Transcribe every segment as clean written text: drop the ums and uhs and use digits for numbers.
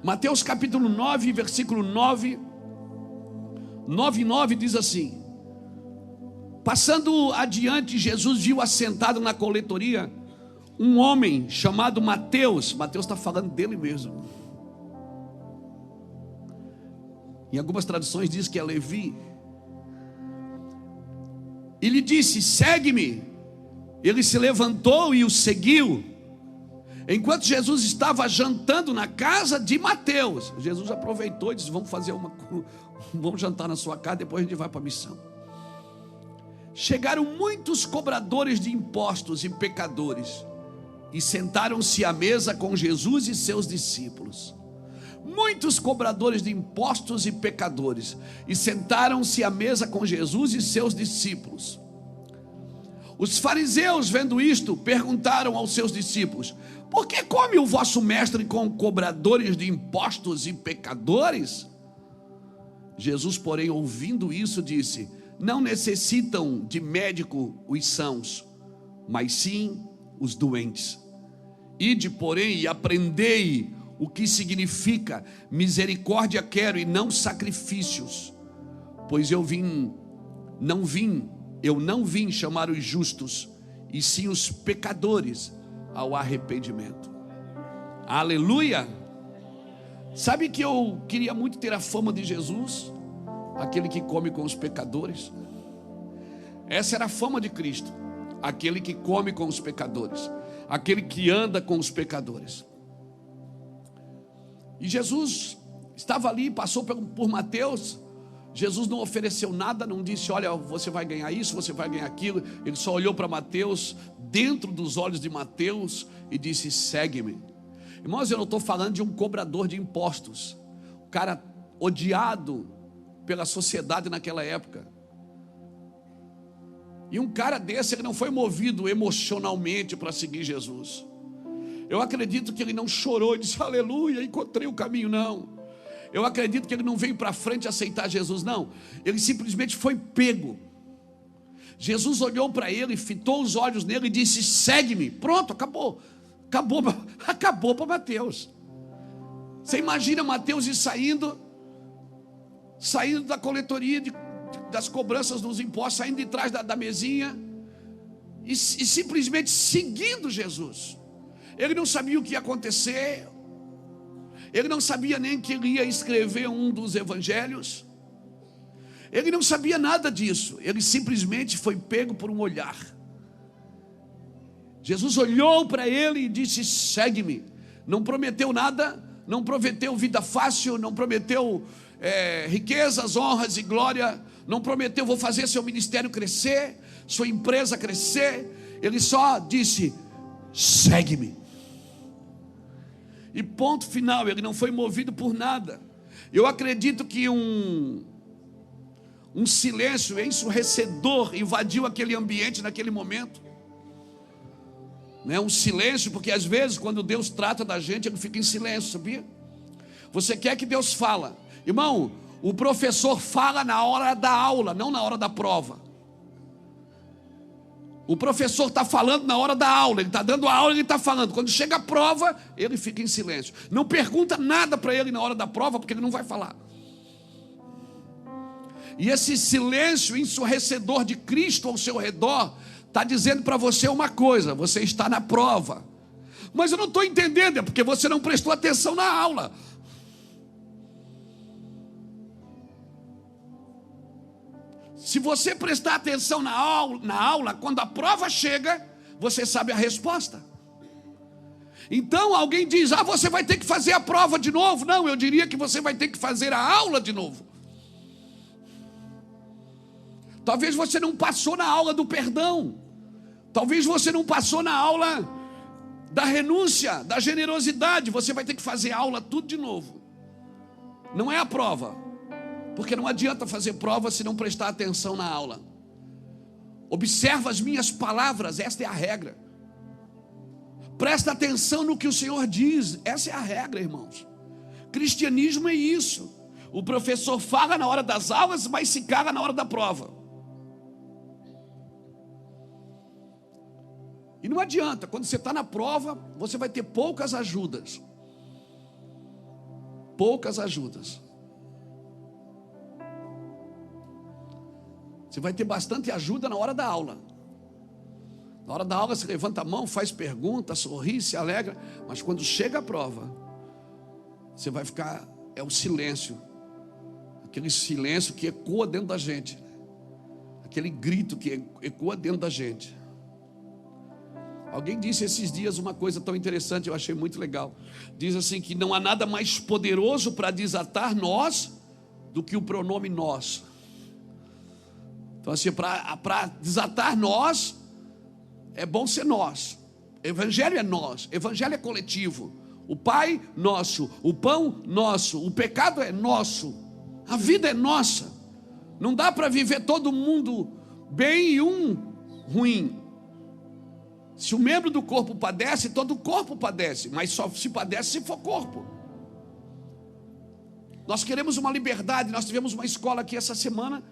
Mateus capítulo 9, versículo 9 e 9 diz assim: passando adiante, Jesus viu assentado na coletoria um homem chamado Mateus. Mateus está falando dele mesmo. Em algumas traduções diz que é Levi. Ele disse: segue-me. Ele se levantou e o seguiu. Enquanto Jesus estava jantando na casa de Mateus, Jesus aproveitou e disse: vamos jantar na sua casa, depois a gente vai para a missão. Chegaram muitos cobradores de impostos e pecadores e sentaram-se à mesa com Jesus e seus discípulos. Muitos cobradores de impostos e pecadores e sentaram-se à mesa com Jesus e seus discípulos. Os fariseus, vendo isto, perguntaram aos seus discípulos: por que come o vosso mestre com cobradores de impostos e pecadores? Jesus, porém, ouvindo isso, disse: não necessitam de médico os sãos, mas sim os doentes. Ide, porém, e aprendei o que significa misericórdia quero e não sacrifícios, pois eu não vim chamar os justos, e sim os pecadores ao arrependimento. Aleluia! Sabe que eu queria muito ter a fama de Jesus, aquele que come com os pecadores. Essa era a fama de Cristo, aquele que come com os pecadores, aquele que anda com os pecadores. E Jesus estava ali, passou por Mateus. Jesus não ofereceu nada, não disse: olha, você vai ganhar isso, você vai ganhar aquilo. Ele só olhou para Mateus, dentro dos olhos de Mateus, e disse: segue-me. Irmãos, eu não estou falando de um cobrador de impostos, um cara odiado pela sociedade naquela época. E um cara desse, ele não foi movido emocionalmente para seguir Jesus. Eu acredito que ele não chorou e disse: aleluia, encontrei o caminho, não. Eu acredito que ele não veio para frente aceitar Jesus, não. Ele simplesmente foi pego. Jesus olhou para ele, fitou os olhos nele e disse: segue-me. Pronto, acabou para Mateus. Você imagina Mateus ir saindo da coletoria das cobranças dos impostos, saindo de trás da mesinha e simplesmente seguindo Jesus. Ele não sabia o que ia acontecer. Ele não sabia nem que ele ia escrever um dos evangelhos. Ele não sabia nada disso. Ele simplesmente foi pego por um olhar. Jesus olhou para ele e disse: segue-me. Não prometeu nada, não prometeu vida fácil, não prometeu riquezas, honras e glória, não prometeu: vou fazer seu ministério crescer, sua empresa crescer. Ele só disse: segue-me. E ponto final. Ele não foi movido por nada. Eu acredito que um silêncio ensurdecedor invadiu aquele ambiente naquele momento. Um silêncio, porque às vezes quando Deus trata da gente, ele fica em silêncio, sabia? Você quer que Deus fala. Irmão, o professor fala na hora da aula, não na hora da prova. O professor está falando na hora da aula, ele está dando a aula, ele está falando. Quando chega a prova, ele fica em silêncio. Não pergunta nada para ele na hora da prova, porque ele não vai falar. E esse silêncio ensurdecedor de Cristo ao seu redor está dizendo para você uma coisa: você está na prova. Mas eu não estou entendendo, é porque você não prestou atenção na aula. Se você prestar atenção na aula, quando a prova chega, você sabe a resposta. Então alguém diz: você vai ter que fazer a prova de novo. Não, eu diria que você vai ter que fazer a aula de novo. Talvez você não passou na aula do perdão. Talvez você não passou na aula da renúncia, da generosidade. Você vai ter que fazer a aula tudo de novo. Não é a prova. Porque não adianta fazer prova se não prestar atenção na aula. Observa as minhas palavras, esta é a regra. Presta atenção no que o Senhor diz, essa é a regra, irmãos. Cristianismo é isso. O professor fala na hora das aulas, mas se cala na hora da prova. E não adianta, quando você está na prova, você vai ter poucas ajudas. poucas ajudas. Você vai ter bastante ajuda na hora da aula. Na hora da aula você levanta a mão, faz pergunta, sorri, se alegra. Mas quando chega a prova, você vai ficar, é o silêncio. Aquele silêncio que ecoa dentro da gente. Aquele grito que ecoa dentro da gente. Alguém disse esses dias uma coisa tão interessante, eu achei muito legal. Diz assim que não há nada mais poderoso para desatar nós do que o pronome nós. Então assim, para desatar nós, é bom ser nós. Evangelho é nós, evangelho é coletivo. O Pai nosso, o pão nosso, o pecado é nosso, a vida é nossa. Não dá para viver todo mundo bem e um ruim. Se o membro do corpo padece, todo o corpo padece, mas só se padece se for corpo. Nós queremos uma liberdade. Nós tivemos uma escola aqui essa semana,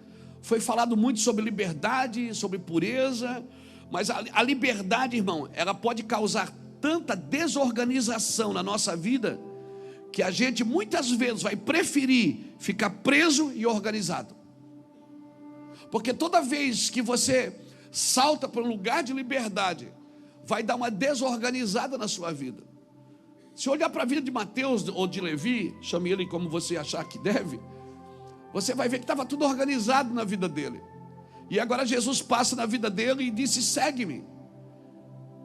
foi falado muito sobre liberdade, sobre pureza, mas a liberdade, irmão, ela pode causar tanta desorganização na nossa vida, que a gente muitas vezes vai preferir ficar preso e organizado. Porque toda vez que você salta para um lugar de liberdade, vai dar uma desorganizada na sua vida. Se olhar para a vida de Mateus ou de Levi, chame ele como você achar que deve, você vai ver que estava tudo organizado na vida dele. E agora Jesus passa na vida dele e disse: segue-me.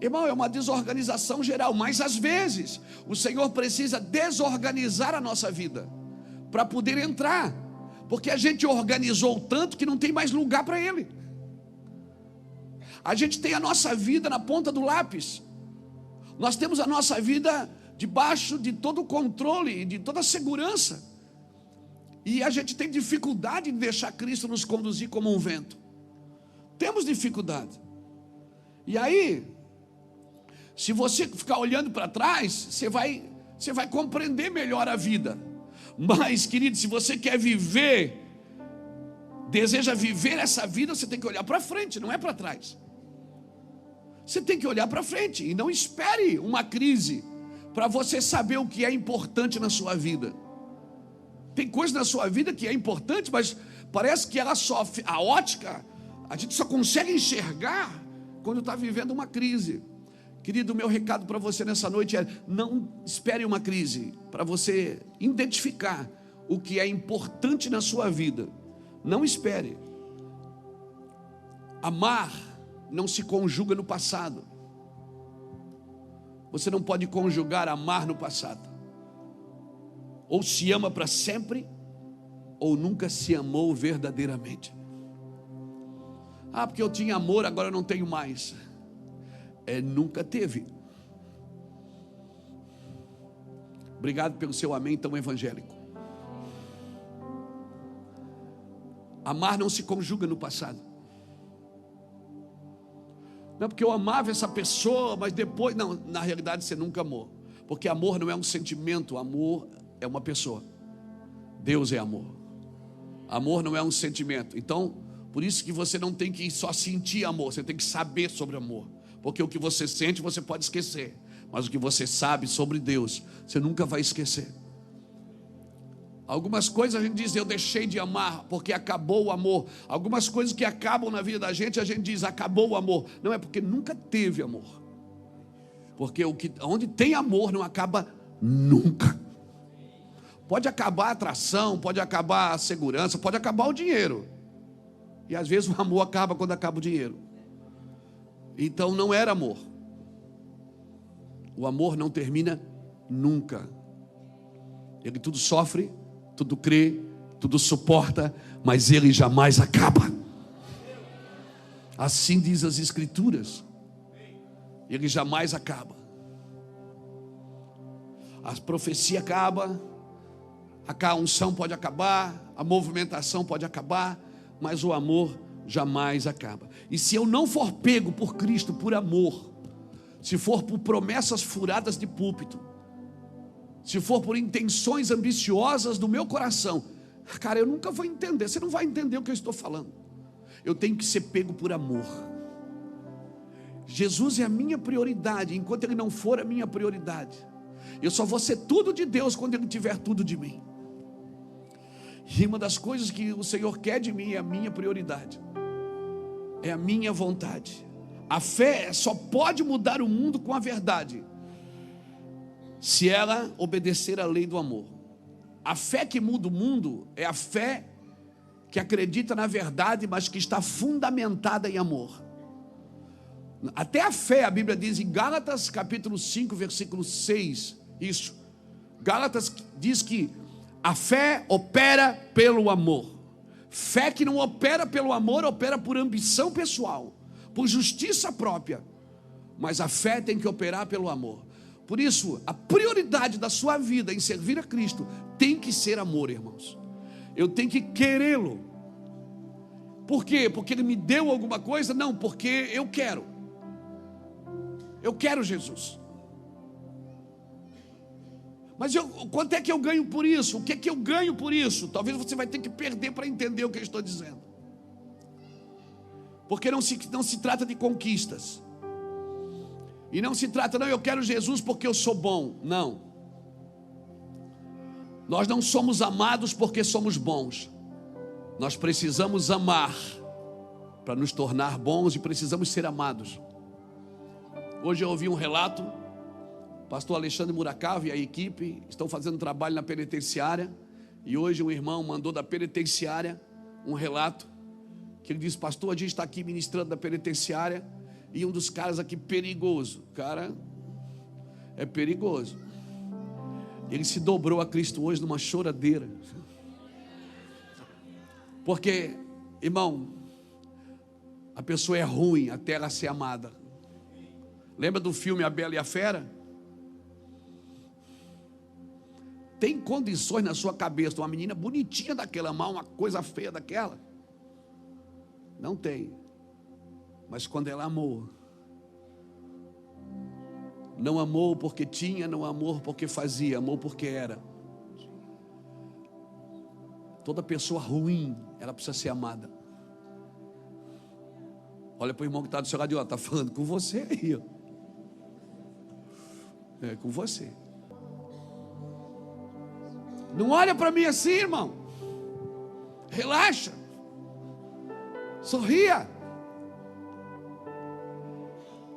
Irmão, é uma desorganização geral, mas às vezes o Senhor precisa desorganizar a nossa vida para poder entrar, porque a gente organizou tanto que não tem mais lugar para Ele. A gente tem a nossa vida na ponta do lápis, nós temos a nossa vida debaixo de todo o controle, de toda a segurança, e a gente tem dificuldade em deixar Cristo nos conduzir como um vento. Temos dificuldade. E aí, se você ficar olhando para trás, você vai compreender melhor a vida. Mas, querido, se você quer viver, deseja viver essa vida, você tem que olhar para frente, não é para trás. Você tem que olhar para frente e não espere uma crise para você saber o que é importante na sua vida. Tem coisa na sua vida que é importante, mas parece que ela sofre a ótica. A gente só consegue enxergar quando está vivendo uma crise. Querido, o meu recado para você nessa noite é: não espere uma crise para você identificar o que é importante na sua vida. Não espere. Amar não se conjuga no passado. Você não pode conjugar amar no passado. Ou se ama para sempre, ou nunca se amou verdadeiramente. Ah, porque eu tinha amor, agora eu não tenho mais. Nunca teve. Obrigado pelo seu amém tão evangélico. Amar não se conjuga no passado. Não, porque eu amava essa pessoa, mas depois... Não, na realidade você nunca amou. Porque amor não é um sentimento, amor é uma pessoa. Deus é amor. Amor não é um sentimento. Então, por isso que você não tem que só sentir amor, você tem que saber sobre amor. Porque o que você sente você pode esquecer, mas o que você sabe sobre Deus, você nunca vai esquecer. Algumas coisas a gente diz: eu deixei de amar porque acabou o amor. Algumas coisas que acabam na vida da gente, a gente diz: acabou o amor. Não, é porque nunca teve amor. Porque onde tem amor não acaba nunca. Pode acabar a atração, pode acabar a segurança, pode acabar o dinheiro. E às vezes o amor acaba quando acaba o dinheiro. Então não era amor. O amor não termina nunca. Ele tudo sofre, tudo crê, tudo suporta, mas ele jamais acaba. Assim diz as Escrituras. Ele jamais acaba. A profecia acaba, a unção pode acabar, a movimentação pode acabar, mas o amor jamais acaba. E se eu não for pego por Cristo por amor, se for por promessas furadas de púlpito, se for por intenções ambiciosas do meu coração, cara, eu nunca vou entender. Você não vai entender o que eu estou falando. Eu tenho que ser pego por amor. Jesus é a minha prioridade, enquanto Ele não for a minha prioridade. Eu só vou ser tudo de Deus quando Ele tiver tudo de mim. E uma das coisas que o Senhor quer de mim é a minha prioridade, é a minha vontade. A fé só pode mudar o mundo com a verdade, se ela obedecer à lei do amor. A fé que muda o mundo é a fé que acredita na verdade, mas que está fundamentada em amor. Até a fé, a Bíblia diz em Gálatas capítulo 5, versículo 6, isso. Gálatas diz que a fé opera pelo amor. Fé que não opera pelo amor, opera por ambição pessoal, por justiça própria. Mas a fé tem que operar pelo amor. Por isso, a prioridade da sua vida em servir a Cristo tem que ser amor, irmãos. Eu tenho que querê-lo. Por quê? Porque Ele me deu alguma coisa? Não, porque eu quero. Eu quero Jesus. Mas quanto é que eu ganho por isso? O que é que eu ganho por isso? Talvez você vai ter que perder para entender o que eu estou dizendo. Porque não se trata de conquistas. E não se trata, não, eu quero Jesus porque eu sou bom. Não. Nós não somos amados porque somos bons. Nós precisamos amar para nos tornar bons e precisamos ser amados. Hoje eu ouvi um relato, o pastor Alexandre Murakawa e a equipe estão fazendo trabalho na penitenciária, e hoje um irmão mandou da penitenciária um relato, que ele disse: pastor, a gente está aqui ministrando da penitenciária, e um dos caras aqui perigoso, cara, é perigoso, ele se dobrou a Cristo hoje numa choradeira, porque, irmão, a pessoa é ruim até ela ser amada. Lembra do filme A Bela e a Fera? Tem condições na sua cabeça uma menina bonitinha daquela amar uma coisa feia daquela? Não tem. Mas quando ela amou, não amou porque tinha, não amou porque fazia, amou porque era. Toda pessoa ruim, ela precisa ser amada. Olha para o irmão que está do seu lado e está falando com você aí, ó. É com você. Não olha para mim assim, irmão. Relaxa. Sorria.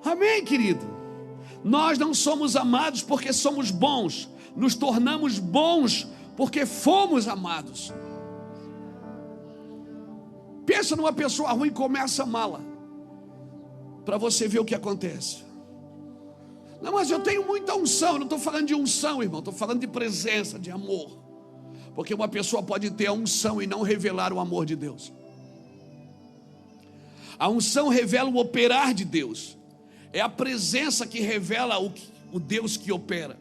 Amém, querido? Nós não somos amados porque somos bons. Nos tornamos bons porque fomos amados. Pensa numa pessoa ruim e começa a amá-la, para você ver o que acontece. Não, mas eu tenho muita unção. Eu não estou falando de unção, irmão, estou falando de presença, de amor. Porque uma pessoa pode ter a unção e não revelar o amor de Deus. A unção revela o operar de Deus. É a presença que revela o Deus que opera.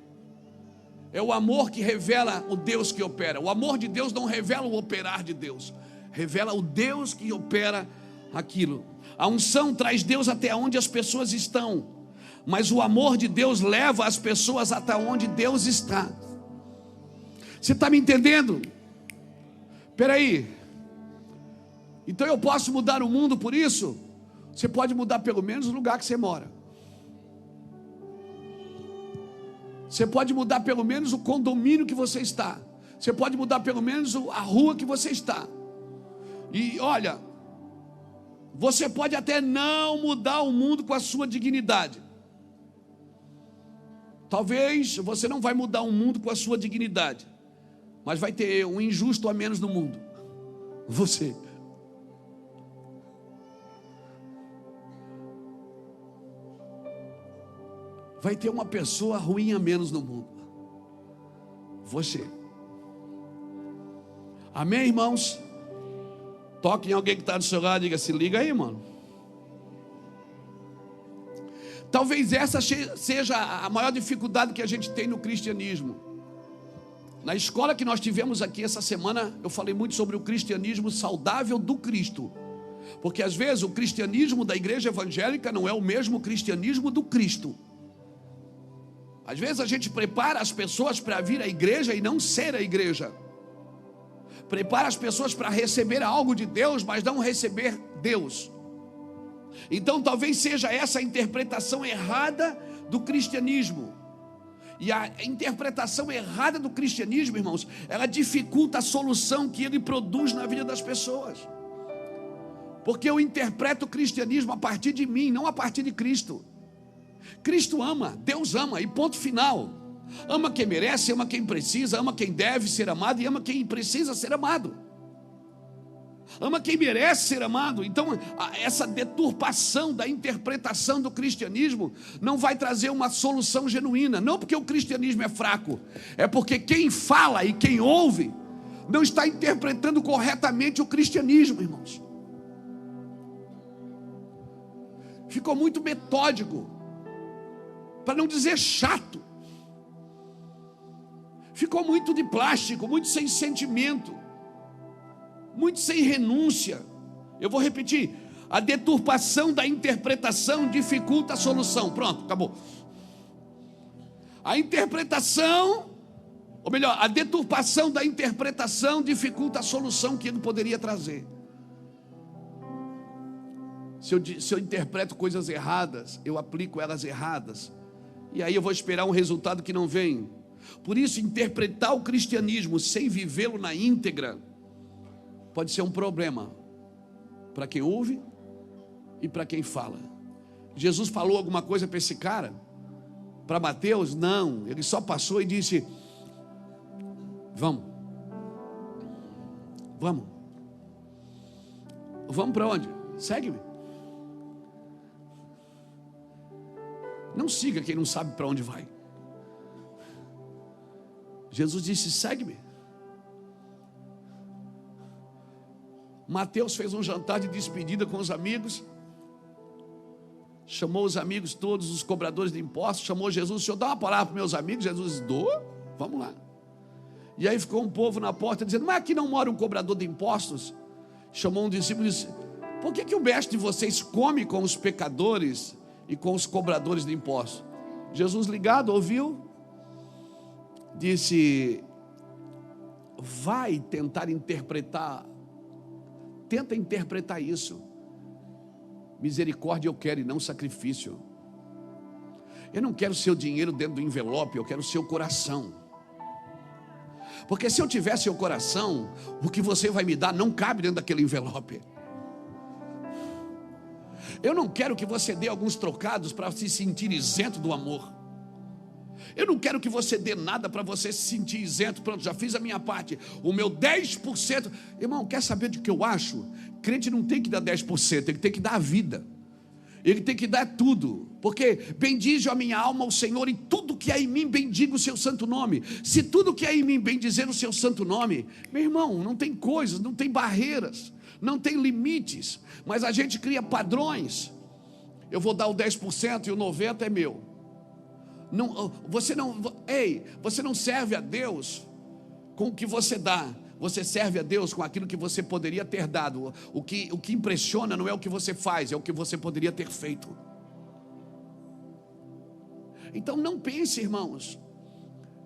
É o amor que revela o Deus que opera. O amor de Deus não revela o operar de Deus, revela o Deus que opera aquilo. A unção traz Deus até onde as pessoas estão, mas o amor de Deus leva as pessoas até onde Deus está. Você está me entendendo? Espera aí. Então eu posso mudar o mundo por isso? Você pode mudar pelo menos o lugar que você mora. Você pode mudar pelo menos o condomínio que você está. Você pode mudar pelo menos a rua que você está. E olha, você pode até não mudar o mundo com a sua dignidade. Talvez você não vai mudar o mundo com a sua dignidade, mas vai ter um injusto a menos no mundo. Você. Vai ter uma pessoa ruim a menos no mundo. Você. Amém, irmãos? Toque em alguém que está do seu lado e diga: se liga aí, mano. Talvez essa seja a maior dificuldade que a gente tem no cristianismo. Na escola que nós tivemos aqui essa semana, eu falei muito sobre o cristianismo saudável do Cristo. Porque às vezes o cristianismo da igreja evangélica não é o mesmo cristianismo do Cristo. Às vezes a gente prepara as pessoas para vir à igreja e não ser a igreja. Prepara as pessoas para receber algo de Deus, mas não receber Deus. Então talvez seja essa a interpretação errada do cristianismo. E a interpretação errada do cristianismo, irmãos, ela dificulta a solução que ele produz na vida das pessoas. Porque eu interpreto o cristianismo a partir de mim, não a partir de Cristo. Cristo ama, Deus ama, e ponto final. Ama quem merece, ama quem precisa, ama quem deve ser amado e ama quem precisa ser amado. Ama quem merece ser amado. Então, essa deturpação da interpretação do cristianismo não vai trazer uma solução genuína. Não porque o cristianismo é fraco, é porque quem fala e quem ouve não está interpretando corretamente o cristianismo, irmãos. Ficou muito metódico, para não dizer chato. Ficou muito de plástico, muito sem sentimento, muito sem renúncia. Eu vou repetir: a deturpação da interpretação dificulta a solução. Pronto, acabou. A interpretação, ou melhor, a deturpação da interpretação dificulta a solução que ele poderia trazer. Se eu interpreto coisas erradas, eu aplico elas erradas, e aí eu vou esperar um resultado que não vem. Por isso, interpretar o cristianismo sem vivê-lo na íntegra pode ser um problema para quem ouve e para quem fala. Jesus falou alguma coisa para esse cara? Para Mateus? Não, ele só passou e disse: vamos para onde? Segue-me. Não siga quem não sabe para onde vai. Jesus disse: segue-me. Mateus fez um jantar de despedida com os amigos, chamou os amigos todos, os cobradores de impostos, chamou Jesus: o senhor dá uma palavra para meus amigos? Jesus disse: dou, vamos lá. E aí ficou um povo na porta dizendo: mas aqui não mora um cobrador de impostos? Chamou um discípulo e disse: por que o mestre de vocês come com os pecadores e com os cobradores de impostos? Jesus, ligado, ouviu, disse: vai tentar interpretar, tenta interpretar isso. Misericórdia eu quero e não sacrifício. Eu não quero seu dinheiro dentro do envelope, eu quero seu coração. Porque se eu tiver seu coração, o que você vai me dar não cabe dentro daquele envelope. Eu não quero que você dê alguns trocados para se sentir isento do amor. Eu não quero que você dê nada para você se sentir isento. Pronto, já fiz a minha parte, o meu 10%. Irmão, quer saber do que eu acho? Crente não tem que dar 10%, ele tem que dar a vida. Ele tem que dar tudo. Porque bendize a minha alma o Senhor, e tudo que há em mim bendiga o seu santo nome. Se tudo que há em mim bendizer o seu santo nome, meu irmão, não tem coisas, não tem barreiras, não tem limites. Mas a gente cria padrões. Eu vou dar o 10% e o 90% é meu. Não, você não serve a Deus com o que você dá. Você serve a Deus com aquilo que você poderia ter dado. O que impressiona não é o que você faz, é o que você poderia ter feito. Então não pense, irmãos,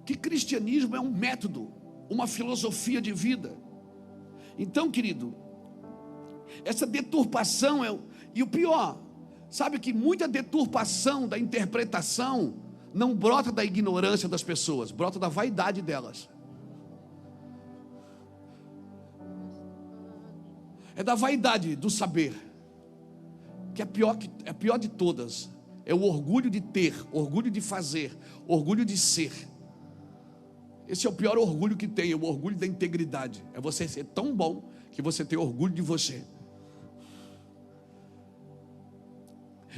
que cristianismo é um método, uma filosofia de vida. Então, querido, essa deturpação e o pior, sabe que muita deturpação da interpretação não brota da ignorância das pessoas, brota da vaidade delas. É da vaidade do saber, que é a pior de todas. É o orgulho de ter, orgulho de fazer, orgulho de ser. Esse é o pior orgulho que tem, é o orgulho da integridade. É você ser tão bom que você tem orgulho de você.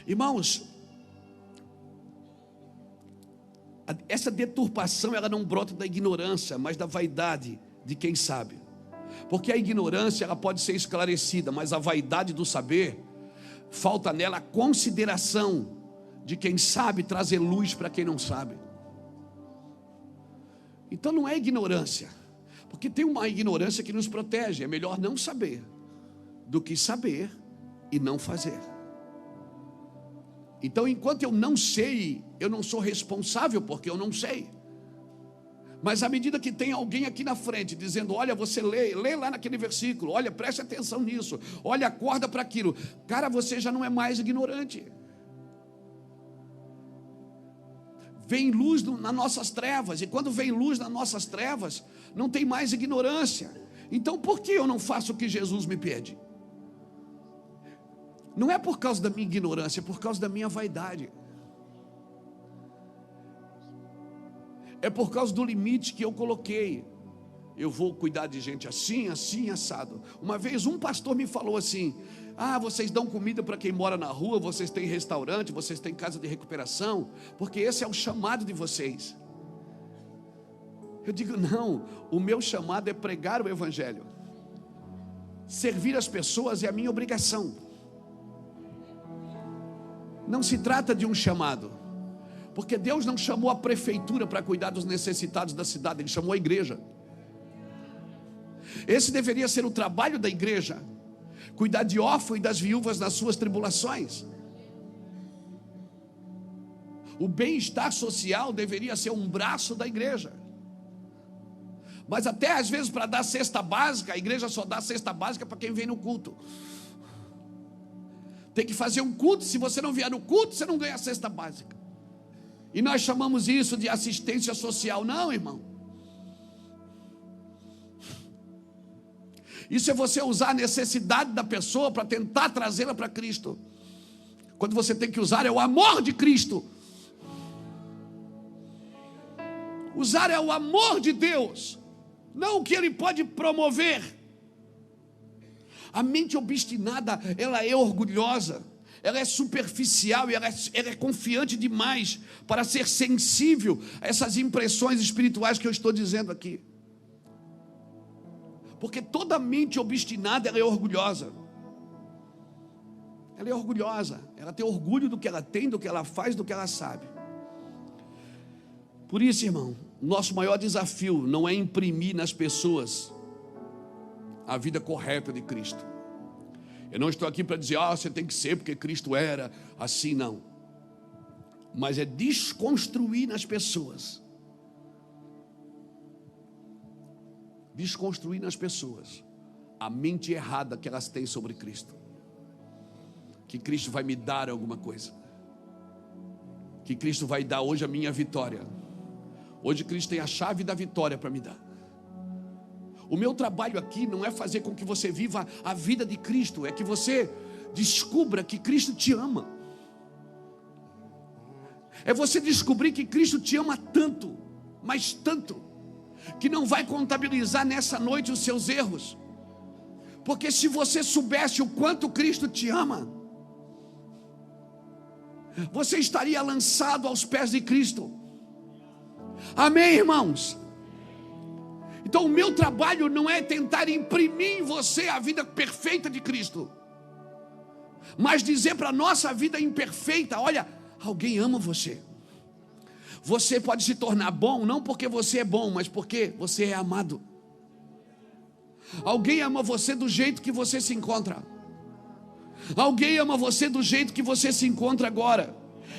Irmãos, essa deturpação, ela não brota da ignorância, mas da vaidade de quem sabe. Porque a ignorância, ela pode ser esclarecida, mas a vaidade do saber, falta nela a consideração de quem sabe trazer luz para quem não sabe. Então não é ignorância, porque tem uma ignorância que nos protege. É melhor não saber do que saber e não fazer. Então, enquanto eu não sei, eu não sou responsável porque eu não sei. Mas à medida que tem alguém aqui na frente dizendo: olha, você lê lá naquele versículo, olha, preste atenção nisso, olha, acorda para aquilo, cara, você já não é mais ignorante. vem luz nas nossas trevas, e quando vem luz nas nossas trevas, não tem mais ignorância. Então por que eu não faço o que Jesus me pede? Não é por causa da minha ignorância, é por causa da minha vaidade. É por causa do limite que eu coloquei. Eu vou cuidar de gente assim, assim, assado. Uma vez um pastor me falou assim: vocês dão comida para quem mora na rua, vocês têm restaurante, vocês têm casa de recuperação, porque esse é o chamado de vocês. Eu digo: não, o meu chamado é pregar o evangelho. Servir as pessoas é a minha obrigação. Não se trata de um chamado, porque Deus não chamou a prefeitura para cuidar dos necessitados da cidade, Ele chamou a igreja. Esse deveria ser o trabalho da igreja: cuidar de órfãos e das viúvas nas suas tribulações. O bem-estar social deveria ser um braço da igreja. Mas até às vezes, para dar cesta básica, a igreja só dá cesta básica para quem vem no culto. Tem que fazer um culto, se você não vier no culto, você não ganha a cesta básica. E nós chamamos isso de assistência social. Não, irmão. Isso é você usar a necessidade da pessoa para tentar trazê-la para Cristo. Quando você tem que usar é o amor de Cristo. Usar é o amor de Deus, não o que Ele pode promover. A mente obstinada, ela é orgulhosa, ela é superficial e ela é confiante demais para ser sensível a essas impressões espirituais que eu estou dizendo aqui. Porque toda mente obstinada, ela é orgulhosa. Ela é orgulhosa, ela tem orgulho do que ela tem, do que ela faz, do que ela sabe. Por isso, irmão, nosso maior desafio não é imprimir nas pessoas a vida correta de Cristo. Eu não estou aqui para dizer: você tem que ser porque Cristo era assim, não. Mas é desconstruir nas pessoas. Desconstruir nas pessoas a mente errada que elas têm sobre Cristo. Que Cristo vai me dar alguma coisa. Que Cristo vai dar hoje a minha vitória. Hoje Cristo tem a chave da vitória para me dar. O meu trabalho aqui não é fazer com que você viva a vida de Cristo, é que você descubra que Cristo te ama. É você descobrir que Cristo te ama tanto, mas tanto, que não vai contabilizar nessa noite os seus erros. Porque se você soubesse o quanto Cristo te ama, você estaria lançado aos pés de Cristo. Amém, irmãos? Então o meu trabalho não é tentar imprimir em você a vida perfeita de Cristo, mas dizer para a nossa vida imperfeita: olha, alguém ama você. Você pode se tornar bom, não porque você é bom, mas porque você é amado. Alguém ama você do jeito que você se encontra. Alguém ama você do jeito que você se encontra agora.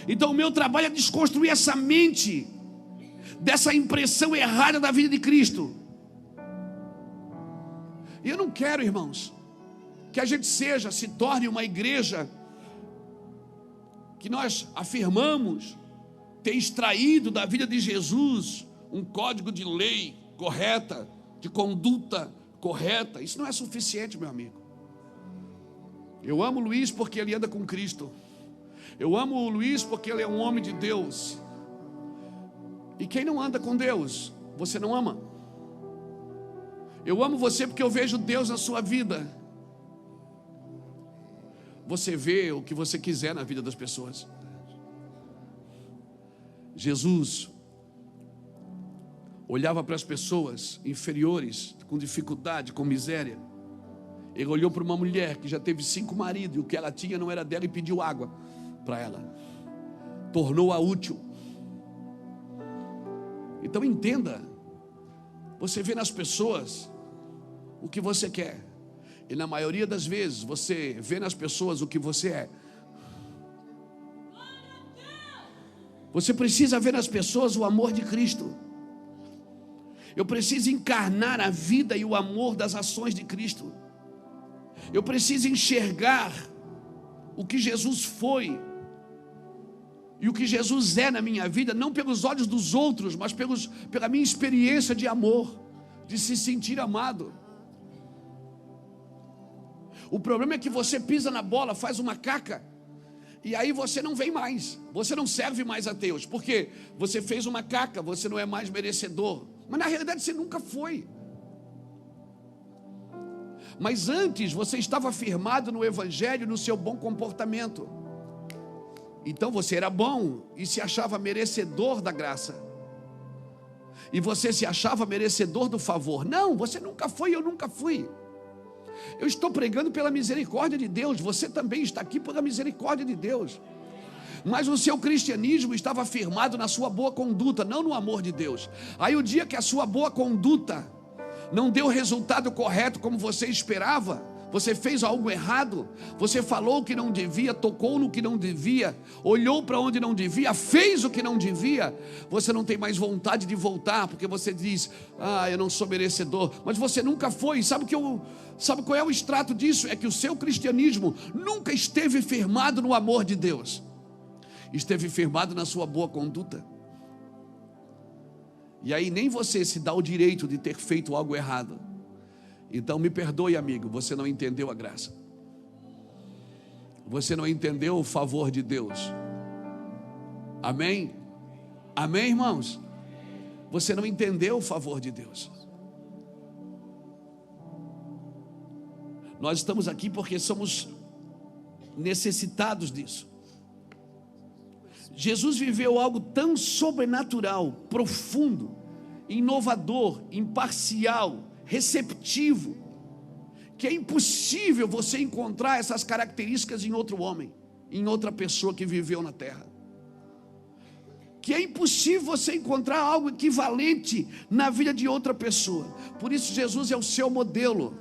Então o meu trabalho é desconstruir essa mente, dessa impressão errada da vida de Cristo. E eu não quero, irmãos, que a gente se torne uma igreja que nós afirmamos ter extraído da vida de Jesus um código de lei correta, de conduta correta. Isso não é suficiente, meu amigo. Eu amo o Luiz porque ele anda com Cristo. Eu amo o Luiz porque ele é um homem de Deus. E quem não anda com Deus, você não ama. Eu amo você porque eu vejo Deus na sua vida. Você vê o que você quiser na vida das pessoas. Jesus olhava para as pessoas inferiores, com dificuldade, com miséria. Ele olhou para uma mulher que já teve 5 maridos, e o que ela tinha não era dela, e pediu água para ela. Tornou-a útil. Então entenda, você vê nas pessoas o que você quer, e na maioria das vezes você vê nas pessoas o que você é. Você precisa ver nas pessoas o amor de Cristo. Eu preciso encarnar a vida e o amor das ações de Cristo. Eu preciso enxergar o que Jesus foi e o que Jesus é na minha vida, não pelos olhos dos outros, mas pela minha experiência de amor, de se sentir amado. O problema é que você pisa na bola, faz uma caca, e aí você não vem mais, você não serve mais a Deus, porque você fez uma caca, você não é mais merecedor, mas na realidade você nunca foi. Mas antes você estava firmado no Evangelho, no seu bom comportamento. Então você era bom e se achava merecedor da graça. E você se achava merecedor do favor. Não, você nunca foi, eu nunca fui. Eu estou pregando pela misericórdia de Deus. Você também está aqui pela misericórdia de Deus. Mas o seu cristianismo estava firmado na sua boa conduta, não no amor de Deus. Aí o dia que a sua boa conduta não deu o resultado correto como você esperava, você fez algo errado, você falou o que não devia, tocou no que não devia, olhou para onde não devia, fez o que não devia, você não tem mais vontade de voltar, porque você diz, eu não sou merecedor, mas você nunca foi. Sabe qual é o extrato disso? É que o seu cristianismo nunca esteve firmado no amor de Deus, esteve firmado na sua boa conduta. E aí nem você se dá o direito de ter feito algo errado. Então me perdoe, amigo, você não entendeu a graça. Você não entendeu o favor de Deus. Amém? Amém, irmãos? Você não entendeu o favor de Deus. Nós estamos aqui porque somos necessitados disso. Jesus viveu algo tão sobrenatural, profundo, inovador, imparcial, receptivo, que é impossível você encontrar essas características em outro homem, em outra pessoa que viveu na terra. Que é impossível você encontrar algo equivalente na vida de outra pessoa. Por isso Jesus é o seu modelo.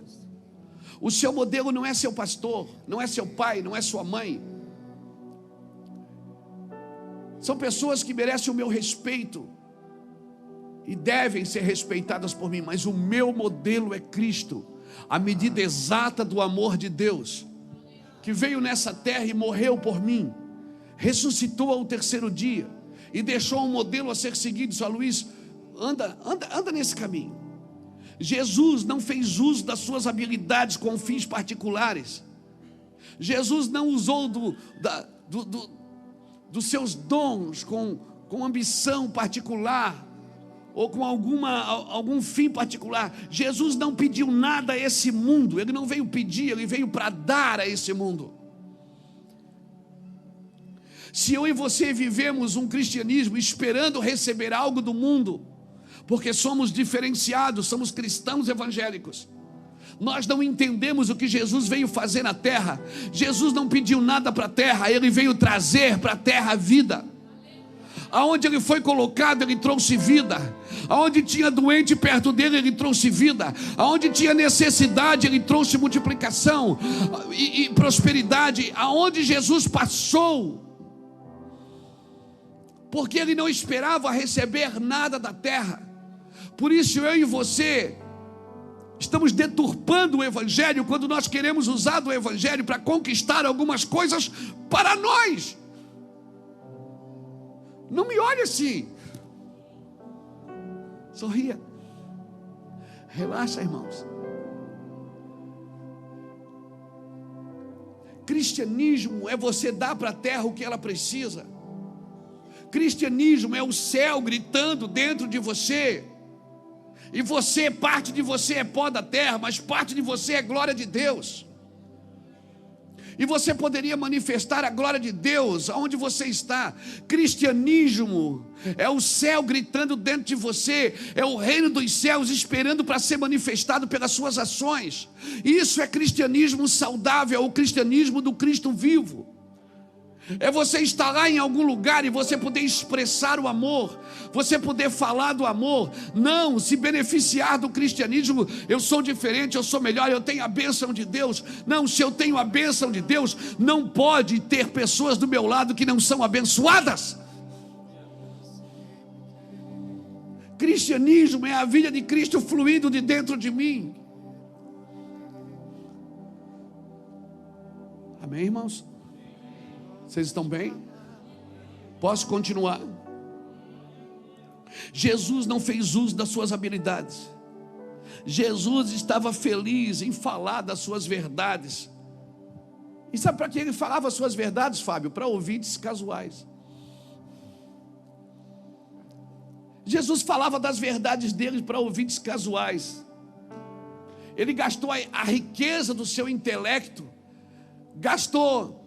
O seu modelo não é seu pastor, não é seu pai, não é sua mãe. São pessoas que merecem o meu respeito e devem ser respeitadas por mim, mas o meu modelo é Cristo, a medida exata do amor de Deus, que veio nessa terra e morreu por mim, ressuscitou ao terceiro dia e deixou um modelo a ser seguido. Só Luiz, anda nesse caminho. Jesus não fez uso das suas habilidades com fins particulares. Jesus não usou dos seus dons com ambição particular ou com algum fim particular. Jesus não pediu nada a esse mundo. Ele não veio pedir, ele veio para dar a esse mundo. Se eu e você vivemos um cristianismo esperando receber algo do mundo, porque somos diferenciados, somos cristãos evangélicos, nós não entendemos o que Jesus veio fazer na terra. Jesus não pediu nada para a terra, ele veio trazer para a terra a vida. Aonde ele foi colocado, ele trouxe vida. Aonde tinha doente perto dele, ele trouxe vida. Aonde tinha necessidade, ele trouxe multiplicação e prosperidade. Aonde Jesus passou, porque ele não esperava receber nada da terra. Por isso eu e você estamos deturpando o Evangelho quando nós queremos usar do Evangelho para conquistar algumas coisas para nós. Não me olhe assim. Sorria. Relaxa, irmãos. Cristianismo é você dar para a terra o que ela precisa. Cristianismo é o céu gritando dentro de você. E você, parte de você é pó da terra, mas parte de você é glória de Deus. E você poderia manifestar a glória de Deus aonde você está. Cristianismo é o céu gritando dentro de você, é o reino dos céus esperando para ser manifestado pelas suas ações. Isso é cristianismo saudável, é o cristianismo do Cristo vivo. É você estar lá em algum lugar e você poder expressar o amor, você poder falar do amor, não se beneficiar do cristianismo. Eu sou diferente, eu sou melhor, eu tenho a bênção de Deus. Não, se eu tenho a bênção de Deus, não pode ter pessoas do meu lado que não são abençoadas. Cristianismo é a vida de Cristo fluindo de dentro de mim. Amém, irmãos? Vocês estão bem? Posso continuar? Jesus não fez uso das suas habilidades. Jesus estava feliz em falar das suas verdades. E sabe para que ele falava as suas verdades, Fábio? Para ouvintes casuais. Jesus falava das verdades dele para ouvintes casuais. Ele gastou a riqueza do seu intelecto, gastou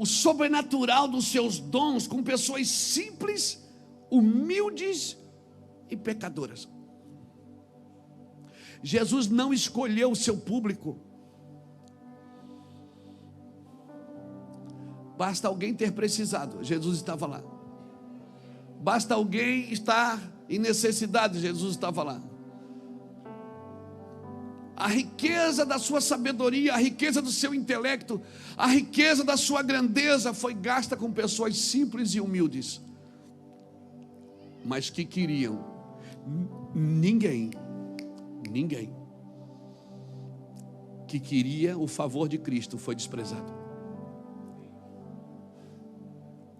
o sobrenatural dos seus dons com pessoas simples, humildes e pecadoras. Jesus não escolheu o seu público. Basta alguém ter precisado, Jesus estava lá. Basta alguém estar em necessidade, Jesus estava lá. A riqueza da sua sabedoria, a riqueza do seu intelecto, a riqueza da sua grandeza foi gasta com pessoas simples e humildes, mas que queriam. Ninguém que queria o favor de Cristo foi desprezado.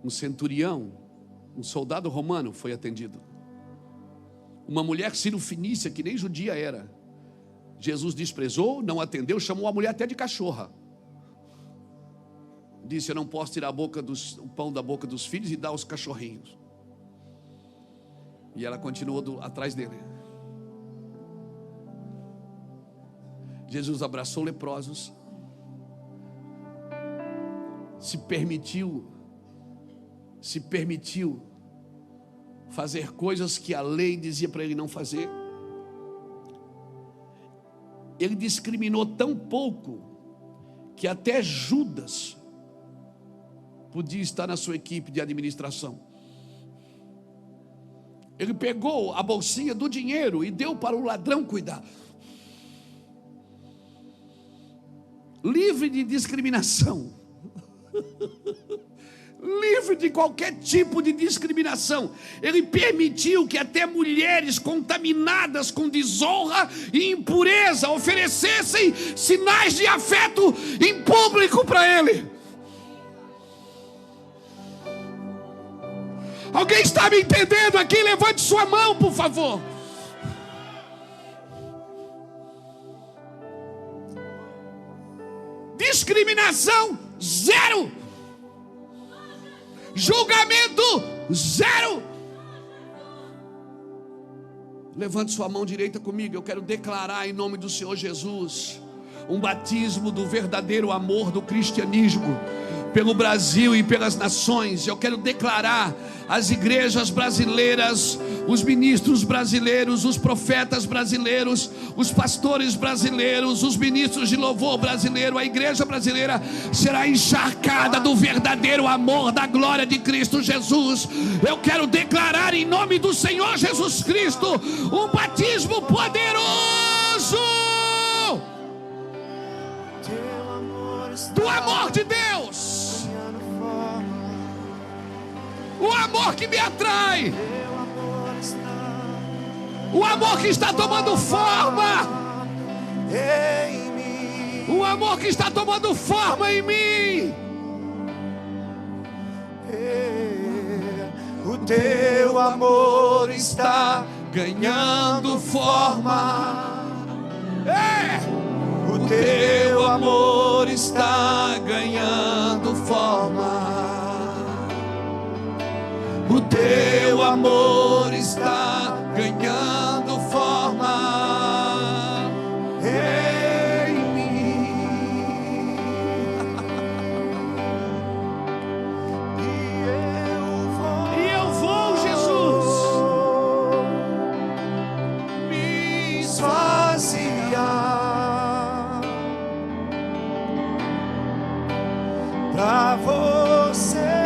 Um centurião, um soldado romano foi atendido. Uma mulher cirofenícia, que nem judia era, Jesus desprezou, não atendeu, chamou a mulher até de cachorra. Disse: eu não posso tirar o pão da boca dos filhos e dar aos cachorrinhos. E ela continuou atrás dele. Jesus abraçou leprosos, se permitiu fazer coisas que a lei dizia para ele não fazer. Ele discriminou tão pouco que até Judas podia estar na sua equipe de administração. Ele pegou a bolsinha do dinheiro e deu para o ladrão cuidar. Livre de discriminação. Livre de qualquer tipo de discriminação. Ele permitiu que até mulheres contaminadas com desonra e impureza oferecessem sinais de afeto em público para ele. Alguém está me entendendo aqui? Levante sua mão, por favor. Discriminação zero. Julgamento zero. Levante sua mão direita comigo. Eu quero declarar em nome do Senhor Jesus um batismo do verdadeiro amor do cristianismo pelo Brasil e pelas nações. Eu quero declarar as igrejas brasileiras, os ministros brasileiros, os profetas brasileiros, os pastores brasileiros, os ministros de louvor brasileiro, a igreja brasileira será encharcada do verdadeiro amor da glória de Cristo Jesus. Eu quero declarar em nome do Senhor Jesus Cristo um batismo poderoso do amor de Deus. O amor que me atrai, o amor que está tomando forma, o amor que está tomando forma em mim. O teu amor está ganhando forma. O teu amor está ganhando forma. O teu amor está ganhando forma em mim. E eu vou, Jesus, me esvaziar pra você.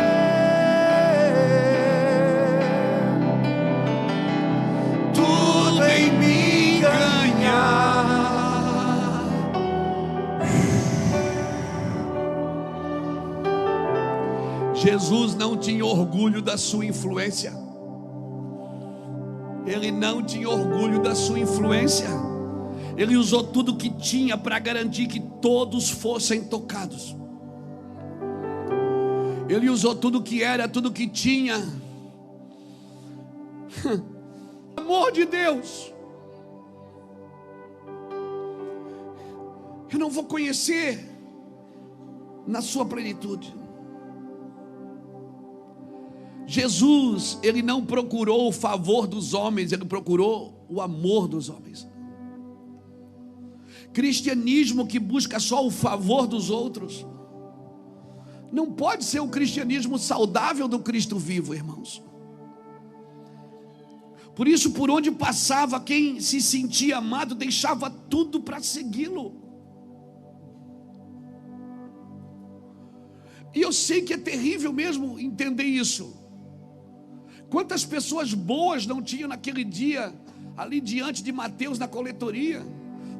Jesus não tinha orgulho da sua influência. Ele não tinha orgulho da sua influência. Ele usou tudo que tinha para garantir que todos fossem tocados. Ele usou tudo que era, tudo que tinha. Amor de Deus. Eu não vou conhecer na sua plenitude. Jesus, ele não procurou o favor dos homens, ele procurou o amor dos homens. Cristianismo que busca só o favor dos outros não pode ser o cristianismo saudável do Cristo vivo, irmãos. Por isso, por onde passava, quem se sentia amado deixava tudo para segui-lo. E eu sei que é terrível mesmo entender isso. Quantas pessoas boas não tinham naquele dia, ali diante de Mateus na coletoria?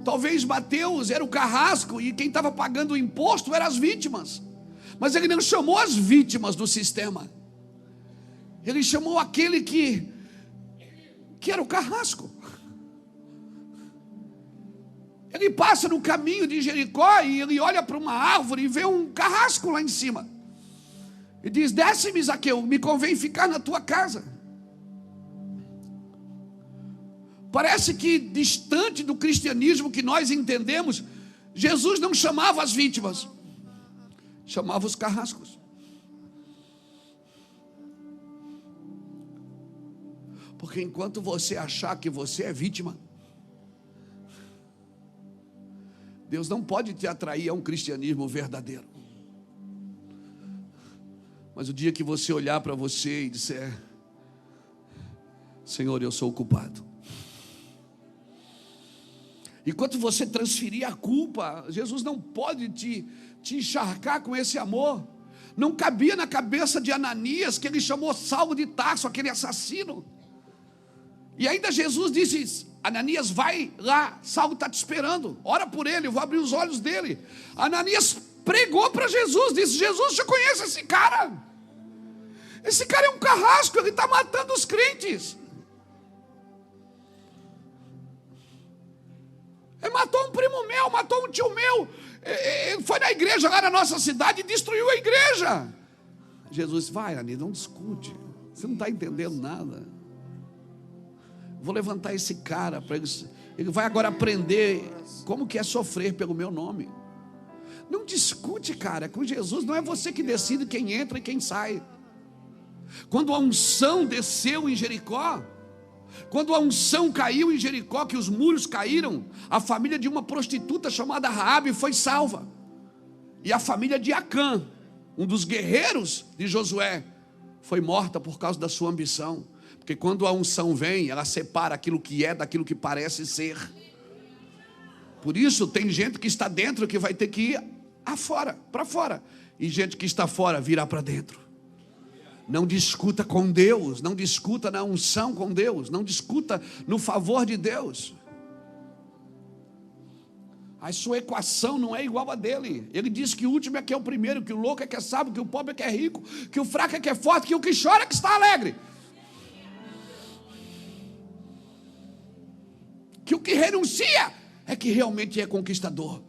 Talvez Mateus era o carrasco e quem estava pagando o imposto eram as vítimas. Mas ele não chamou as vítimas do sistema. Ele chamou aquele que era o carrasco. Ele passa no caminho de Jericó e ele olha para uma árvore e vê um carrasco lá em cima. E diz: desce-me, Zaqueu, me convém ficar na tua casa. Parece que distante do cristianismo que nós entendemos, Jesus não chamava as vítimas, chamava os carrascos. Porque enquanto você achar que você é vítima, Deus não pode te atrair a um cristianismo verdadeiro. Mas o dia que você olhar para você e disser: Senhor, eu sou o culpado. Enquanto você transferir a culpa, Jesus não pode te encharcar com esse amor. Não cabia na cabeça de Ananias que ele chamou Saulo de Tarso, aquele assassino. E ainda Jesus disse: Ananias, vai lá, Saulo está te esperando, ora por ele, eu vou abrir os olhos dele. Ananias pregou para Jesus, disse: Jesus, você conhece esse cara? Esse cara é um carrasco, ele está matando os crentes. Ele matou um primo meu, matou um tio meu. Ele foi na igreja lá na nossa cidade e destruiu a igreja. Jesus disse: vai, Ananias, não discute, você não está entendendo nada. Vou levantar esse cara para ele vai agora aprender como que é sofrer pelo meu nome. Não discute, cara, com Jesus não é você que decide quem entra e quem sai. Quando a unção desceu em Jericó, quando a unção caiu em Jericó, que os muros caíram, a família de uma prostituta chamada Raabe foi salva. E a família de Acã, um dos guerreiros de Josué, foi morta por causa da sua ambição. Porque quando a unção vem, ela separa aquilo que é daquilo que parece ser. Por isso tem gente que está dentro que vai ter que ir afora, para fora. E gente que está fora virá para dentro. Não discuta com Deus, não discuta na unção com Deus, não discuta no favor de Deus. A sua equação não é igual a dele. Ele diz que o último é que é o primeiro, que o louco é que é sábio, que o pobre é que é rico, que o fraco é que é forte, que o que chora é que está alegre. Que o que renuncia é que realmente é conquistador.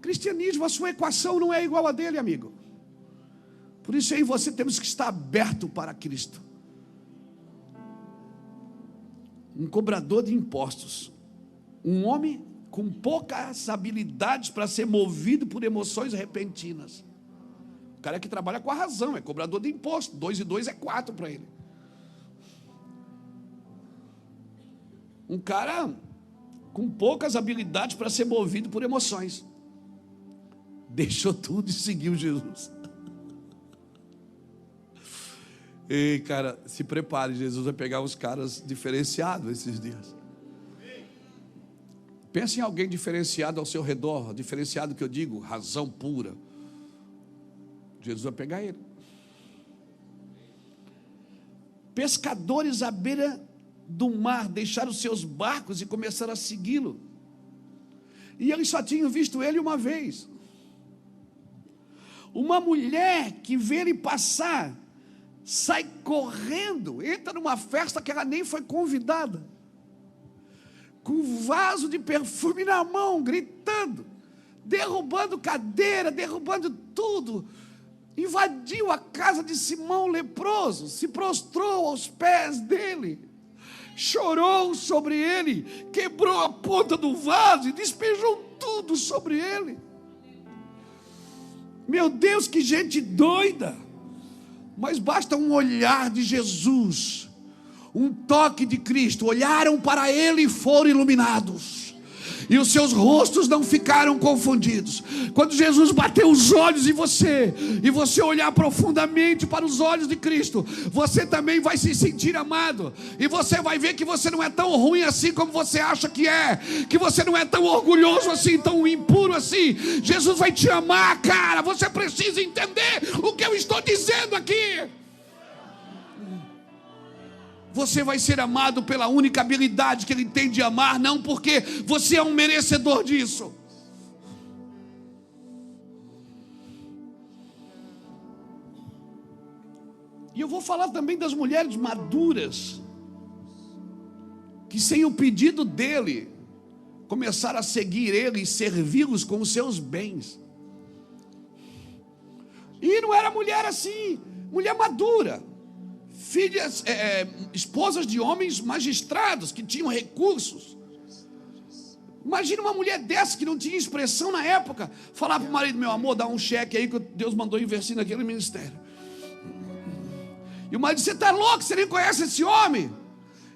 Cristianismo, a sua equação não é igual a dele, amigo. Por isso eu e você temos que estar aberto para Cristo. Um cobrador de impostos, um homem com poucas habilidades para ser movido por emoções repentinas. O cara que trabalha com a razão, é cobrador de imposto, 2 e 2 é 4 para ele. Um cara com poucas habilidades para ser movido por emoções. Deixou tudo e seguiu Jesus. Ei, cara, se prepare, Jesus vai pegar os caras diferenciados esses dias. Pense em alguém diferenciado ao seu redor, diferenciado que eu digo, razão pura. Jesus vai pegar ele. Pescadores à beira do mar deixaram seus barcos e começaram a segui-lo. E eles só tinham visto ele uma vez. Uma mulher que vê ele passar, sai correndo, entra numa festa que ela nem foi convidada, com um vaso de perfume na mão, gritando: derrubando cadeira, derrubando tudo. Invadiu a casa de Simão leproso, se prostrou aos pés dele, chorou sobre ele, quebrou a ponta do vaso e despejou tudo sobre ele. Meu Deus, que gente doida! Mas basta um olhar de Jesus, um toque de Cristo. Olharam para ele e foram iluminados, e os seus rostos não ficaram confundidos. Quando Jesus bateu os olhos em você, e você olhar profundamente para os olhos de Cristo, você também vai se sentir amado, e você vai ver que você não é tão ruim assim como você acha que é, que você não é tão orgulhoso assim, tão impuro assim. Jesus vai te amar, cara. Você precisa entender o que eu estou dizendo aqui. Você vai ser amado pela única habilidade que Ele tem de amar, não porque você é um merecedor disso. E eu vou falar também das mulheres maduras, que sem o pedido dele, começaram a seguir ele e servi-los com os seus bens. E não era mulher assim, mulher madura. Filhas, esposas de homens magistrados que tinham recursos. Imagina uma mulher dessa que não tinha expressão na época, falar para o marido: meu amor, dá um cheque aí que Deus mandou investir naquele ministério. E o marido: você está louco, você nem conhece esse homem.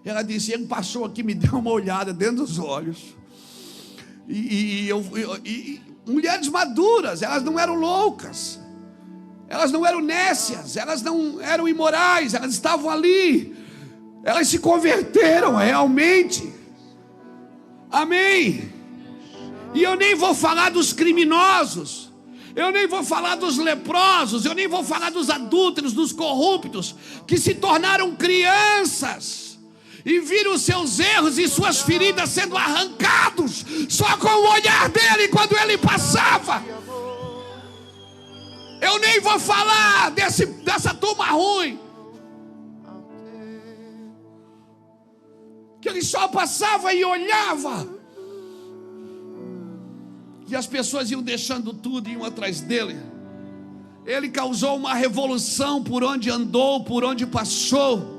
Ela disse: ele passou aqui, me deu uma olhada dentro dos olhos. E mulheres maduras, elas não eram loucas, elas não eram nécias, elas não eram imorais, elas estavam ali, elas se converteram realmente. Amém. E eu nem vou falar dos criminosos, eu nem vou falar dos leprosos, eu nem vou falar dos adúlteros, dos corruptos, que se tornaram crianças e viram os seus erros e suas feridas sendo arrancados só com o olhar dele quando ele passava. Eu nem vou falar dessa turma ruim, que ele só passava e olhava, e as pessoas iam deixando tudo e iam atrás dele. Ele causou uma revolução por onde andou, por onde passou.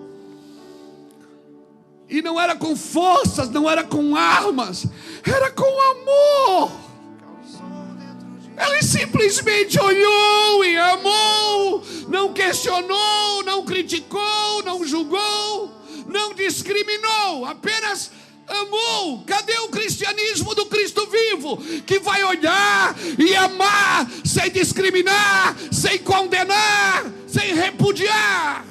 E não era com forças, não era com armas, era com amor. Ele simplesmente olhou e amou, não questionou, não criticou, não julgou, não discriminou, apenas amou. Cadê o cristianismo do Cristo vivo, que vai olhar e amar sem discriminar, sem condenar, sem repudiar?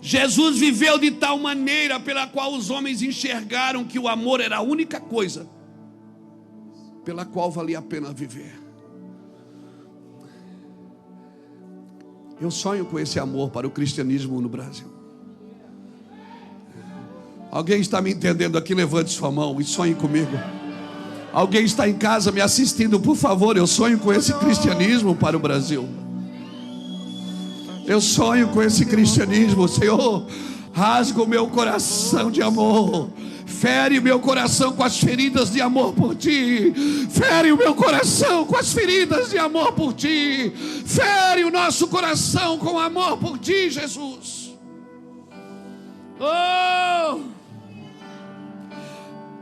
Jesus viveu de tal maneira pela qual os homens enxergaram que o amor era a única coisa pela qual valia a pena viver. Eu sonho com esse amor para o cristianismo no Brasil. Alguém está me entendendo aqui? Levante sua mão e sonhe comigo. Alguém está em casa me assistindo? Por favor, eu sonho com esse cristianismo para o Brasil. Eu sonho com esse cristianismo. Senhor, rasga o meu coração de amor, fere o meu coração com as feridas de amor por ti, fere o meu coração com as feridas de amor por ti, fere o nosso coração com amor por ti, Jesus. Oh!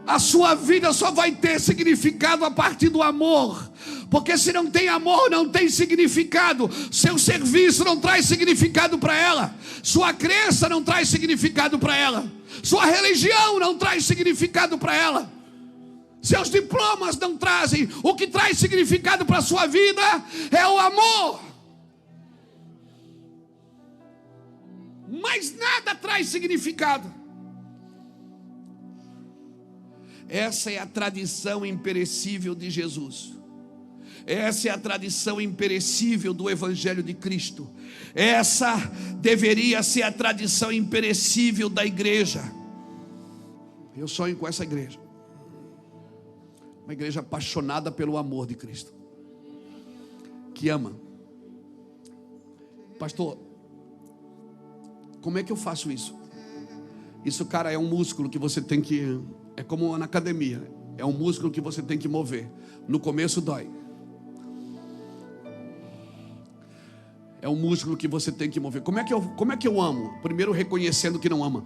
A sua vida só vai ter significado a partir do amor, porque se não tem amor, não tem significado. Seu serviço não traz significado para ela, sua crença não traz significado para ela, sua religião não traz significado para ela, seus diplomas não trazem. O que traz significado para a sua vida é o amor. Mas nada traz significado. Essa é a tradição imperecível de Jesus. Essa é a tradição imperecível do Evangelho de Cristo. Essa deveria ser a tradição imperecível da igreja. Eu sonho com essa igreja. Uma igreja apaixonada pelo amor de Cristo. que ama. Pastor, como é que eu faço isso? Isso, cara, é um músculo que você tem que... É como na academia. É um músculo que você tem que mover. No começo dói. É um músculo que você tem que mover. Como é que eu amo? Primeiro reconhecendo que não ama.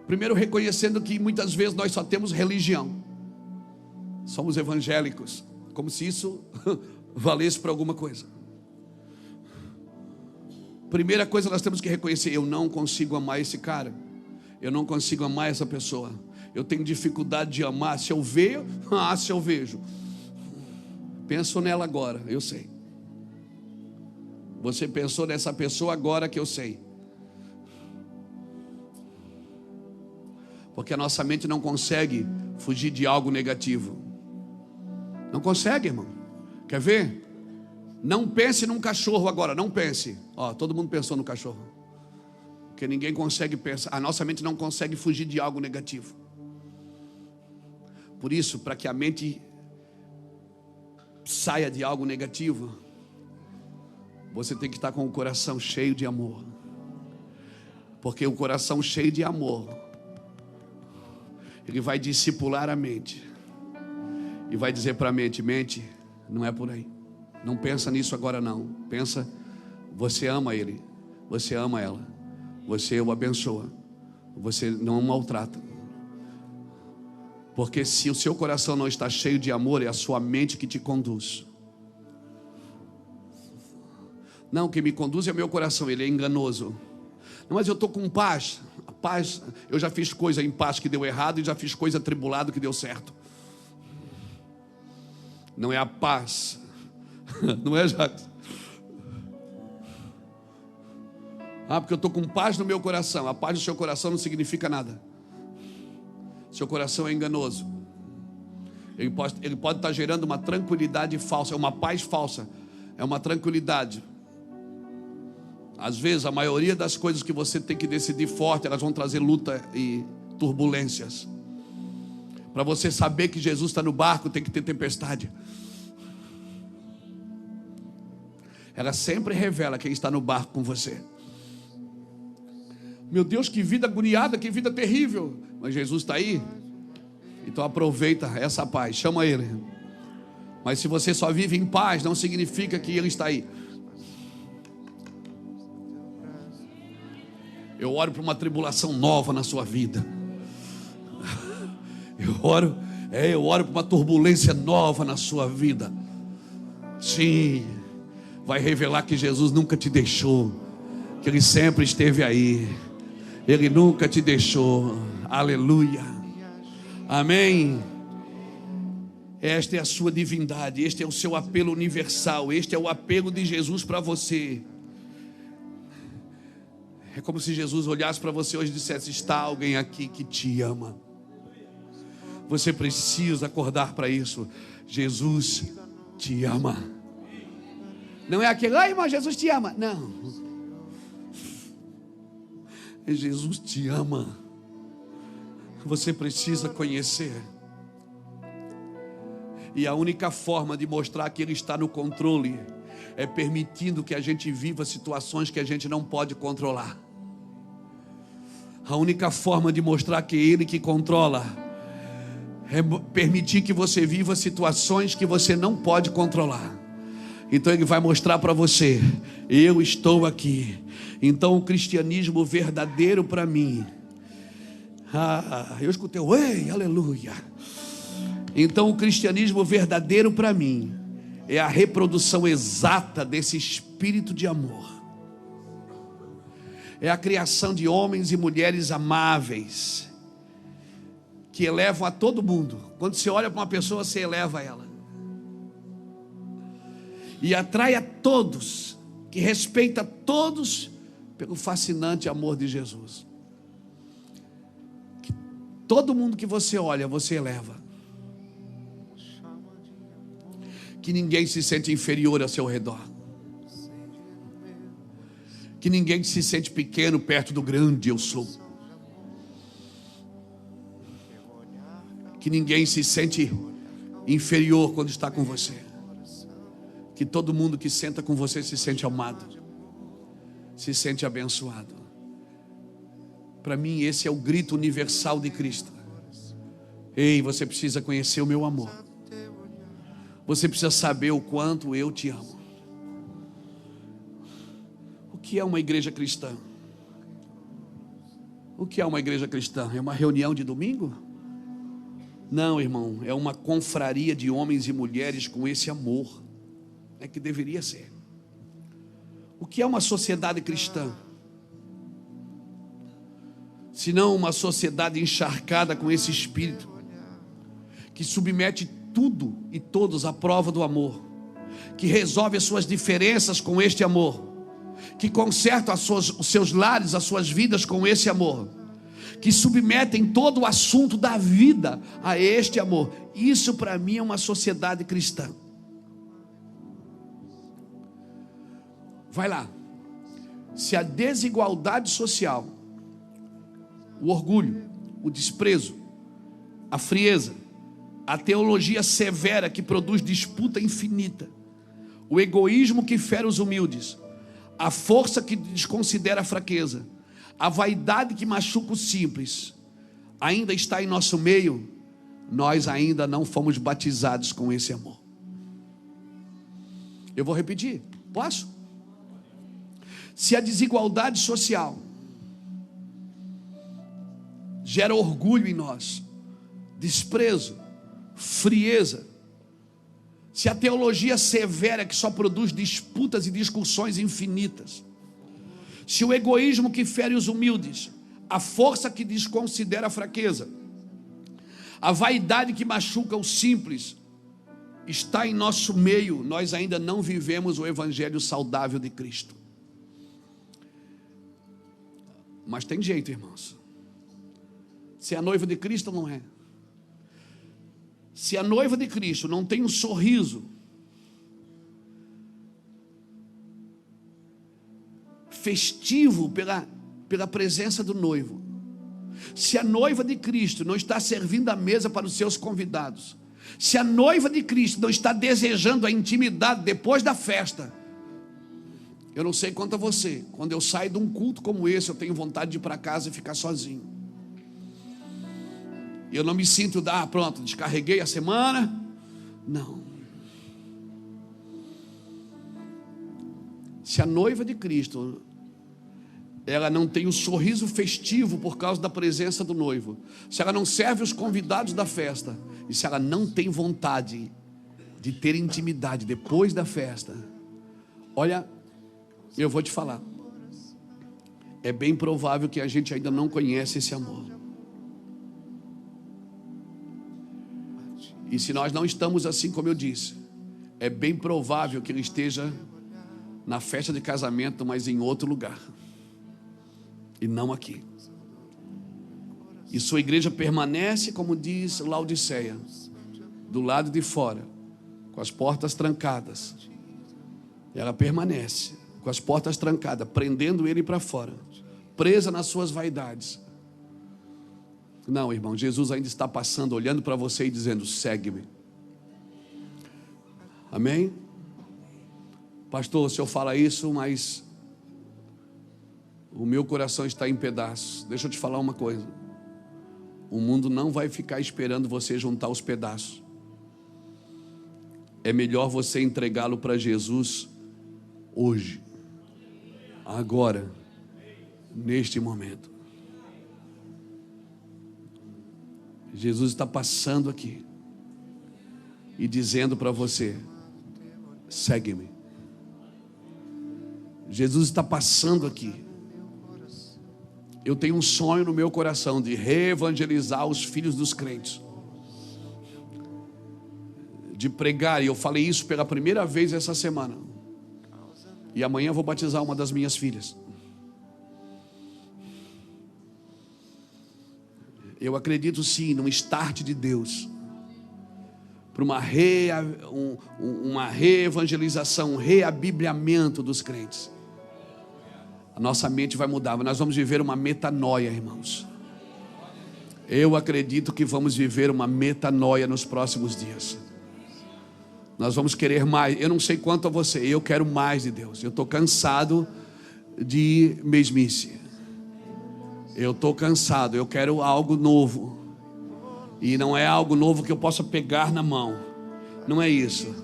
Primeiro reconhecendo que muitas vezes nós só temos religião. Somos evangélicos. Como se isso valesse para alguma coisa. Primeira coisa nós temos que reconhecer: eu não consigo amar esse cara. Eu não consigo amar essa pessoa. Eu tenho dificuldade de amar. Se eu vejo. Penso nela agora, eu sei. Você pensou nessa pessoa agora que eu sei. Porque a nossa mente não consegue fugir de algo negativo. Não consegue, irmão. Quer ver? Não pense num cachorro agora, não pense. Ó, todo mundo pensou no cachorro. Porque ninguém consegue pensar. A nossa mente não consegue fugir de algo negativo. Por isso, para que a mente saia de algo negativo, você tem que estar com o coração cheio de amor. Porque o coração cheio de amor, ele vai discipular a mente. E vai dizer para a mente: mente, não é por aí. Não pensa nisso agora não. Pensa, você ama ele, você ama ela, você o abençoa, você não o maltrata. Porque se o seu coração não está cheio de amor, é a sua mente que te conduz. Não, quem me conduz é o meu coração, ele é enganoso. Não, mas eu estou com paz. A paz, eu já fiz coisa em paz que deu errado e já fiz coisa atribulado que deu certo. Não é a paz. Não é, Jacques? Porque eu estou com paz no meu coração. A paz no seu coração não significa nada. Seu coração é enganoso. Ele pode estar gerando uma tranquilidade falsa. É uma paz falsa. É uma tranquilidade. Às vezes a maioria das coisas que você tem que decidir forte, elas vão trazer luta e turbulências. Para você saber que Jesus está no barco, tem que ter tempestade. Ela sempre revela quem está no barco com você. Meu Deus, que vida agoniada, que vida terrível. Mas Jesus está aí. Então aproveita essa paz, chama Ele. Mas se você só vive em paz, não significa que Ele está aí. Eu oro para uma tribulação nova na sua vida. Eu oro para uma turbulência nova na sua vida. Sim, vai revelar que Jesus nunca te deixou, que Ele sempre esteve aí. Ele nunca te deixou. Aleluia. Amém. Esta é a sua divindade. Este é o seu apelo universal. Este é o apelo de Jesus para você. É como se Jesus olhasse para você hoje e dissesse: está alguém aqui que te ama. Você precisa acordar para isso. Jesus te ama. Não é aquele: ai, irmão, Jesus te ama. Não. Jesus te ama. Você precisa conhecer. E a única forma de mostrar que Ele está no controle é permitindo que a gente viva situações que a gente não pode controlar. A única forma de mostrar que é Ele que controla é permitir que você viva situações que você não pode controlar. Então Ele vai mostrar para você: eu estou aqui. Então o cristianismo verdadeiro para mim, eu escutei, ei, aleluia. Então o cristianismo verdadeiro para mim é a reprodução exata desse espírito de amor. É a criação de homens e mulheres amáveis, que elevam a todo mundo. Quando você olha para uma pessoa, você eleva ela. E atrai a todos, que respeita a todos pelo fascinante amor de Jesus. Que todo mundo que você olha, você eleva. Que ninguém se sente inferior ao seu redor. Que ninguém se sente pequeno perto do grande eu sou. Que ninguém se sente inferior quando está com você. Que todo mundo que senta com você se sente amado, se sente abençoado. Para mim esse é o grito universal de Cristo. Ei, você precisa conhecer o meu amor. Você precisa saber o quanto eu te amo. O que é uma igreja cristã? O que é uma igreja cristã? É uma reunião de domingo? Não, irmão, é uma confraria de homens e mulheres com esse amor. É que deveria ser. O que é uma sociedade cristã? Se não uma sociedade encharcada com esse espírito, que submete tudo e todos à prova do amor, que resolve as suas diferenças com este amor, que conserta os seus lares, as suas vidas com esse amor, que submetem todo o assunto da vida a este amor. Isso para mim é uma sociedade cristã. Vai lá. Se a desigualdade social, o orgulho, o desprezo, a frieza, a teologia severa que produz disputa infinita, o egoísmo que fere os humildes, a força que desconsidera a fraqueza, a vaidade que machuca o simples, ainda está em nosso meio, nós ainda não fomos batizados com esse amor. Eu vou repetir, posso? Se a desigualdade social gera orgulho em nós, desprezo, frieza, se a teologia severa que só produz disputas e discussões infinitas, se o egoísmo que fere os humildes, a força que desconsidera a fraqueza, a vaidade que machuca o simples, está em nosso meio, nós ainda não vivemos o evangelho saudável de Cristo. Mas tem jeito, irmãos. Se é a noiva de Cristo, não é. Se a noiva de Cristo não tem um sorriso festivo pela presença do noivo, se a noiva de Cristo não está servindo a mesa para os seus convidados, se a noiva de Cristo não está desejando a intimidade depois da festa, eu não sei quanto a você, quando eu saio de um culto como esse, eu tenho vontade de ir para casa e ficar sozinho. Eu não me sinto, pronto, descarreguei a semana. Não. Se a noiva de Cristo, ela não tem um sorriso festivo por causa da presença do noivo, se ela não serve os convidados da festa, e se ela não tem vontade de ter intimidade depois da festa, olha, eu vou te falar, é bem provável que a gente ainda não conhece esse amor. E se nós não estamos assim, como eu disse, é bem provável que ele esteja na festa de casamento, mas em outro lugar, e não aqui. E sua igreja permanece, como diz Laodiceia, do lado de fora, com as portas trancadas. Ela permanece com as portas trancadas, prendendo ele para fora, presa nas suas vaidades. Não, irmão, Jesus ainda está passando, olhando para você e dizendo: segue-me. Amém? Pastor, o senhor fala isso, mas o meu coração está em pedaços. Deixa eu te falar uma coisa: o mundo não vai ficar esperando você juntar os pedaços. É melhor você entregá-lo para Jesus hoje, agora, neste momento. Jesus está passando aqui e dizendo para você: segue-me. Jesus está passando aqui. Eu tenho um sonho no meu coração de reevangelizar os filhos dos crentes, de pregar, e eu falei isso pela primeira vez essa semana, e amanhã eu vou batizar uma das minhas filhas. Eu acredito sim num start de Deus para uma reevangelização, um reabibliamento dos crentes. A nossa mente vai mudar, nós vamos viver uma metanoia, irmãos. Eu acredito que vamos viver uma metanoia nos próximos dias. Nós vamos querer mais. Eu não sei quanto a você, eu quero mais de Deus. Eu estou cansado de mesmice. Eu estou cansado, eu quero algo novo. E não é algo novo que eu possa pegar na mão. Não é isso.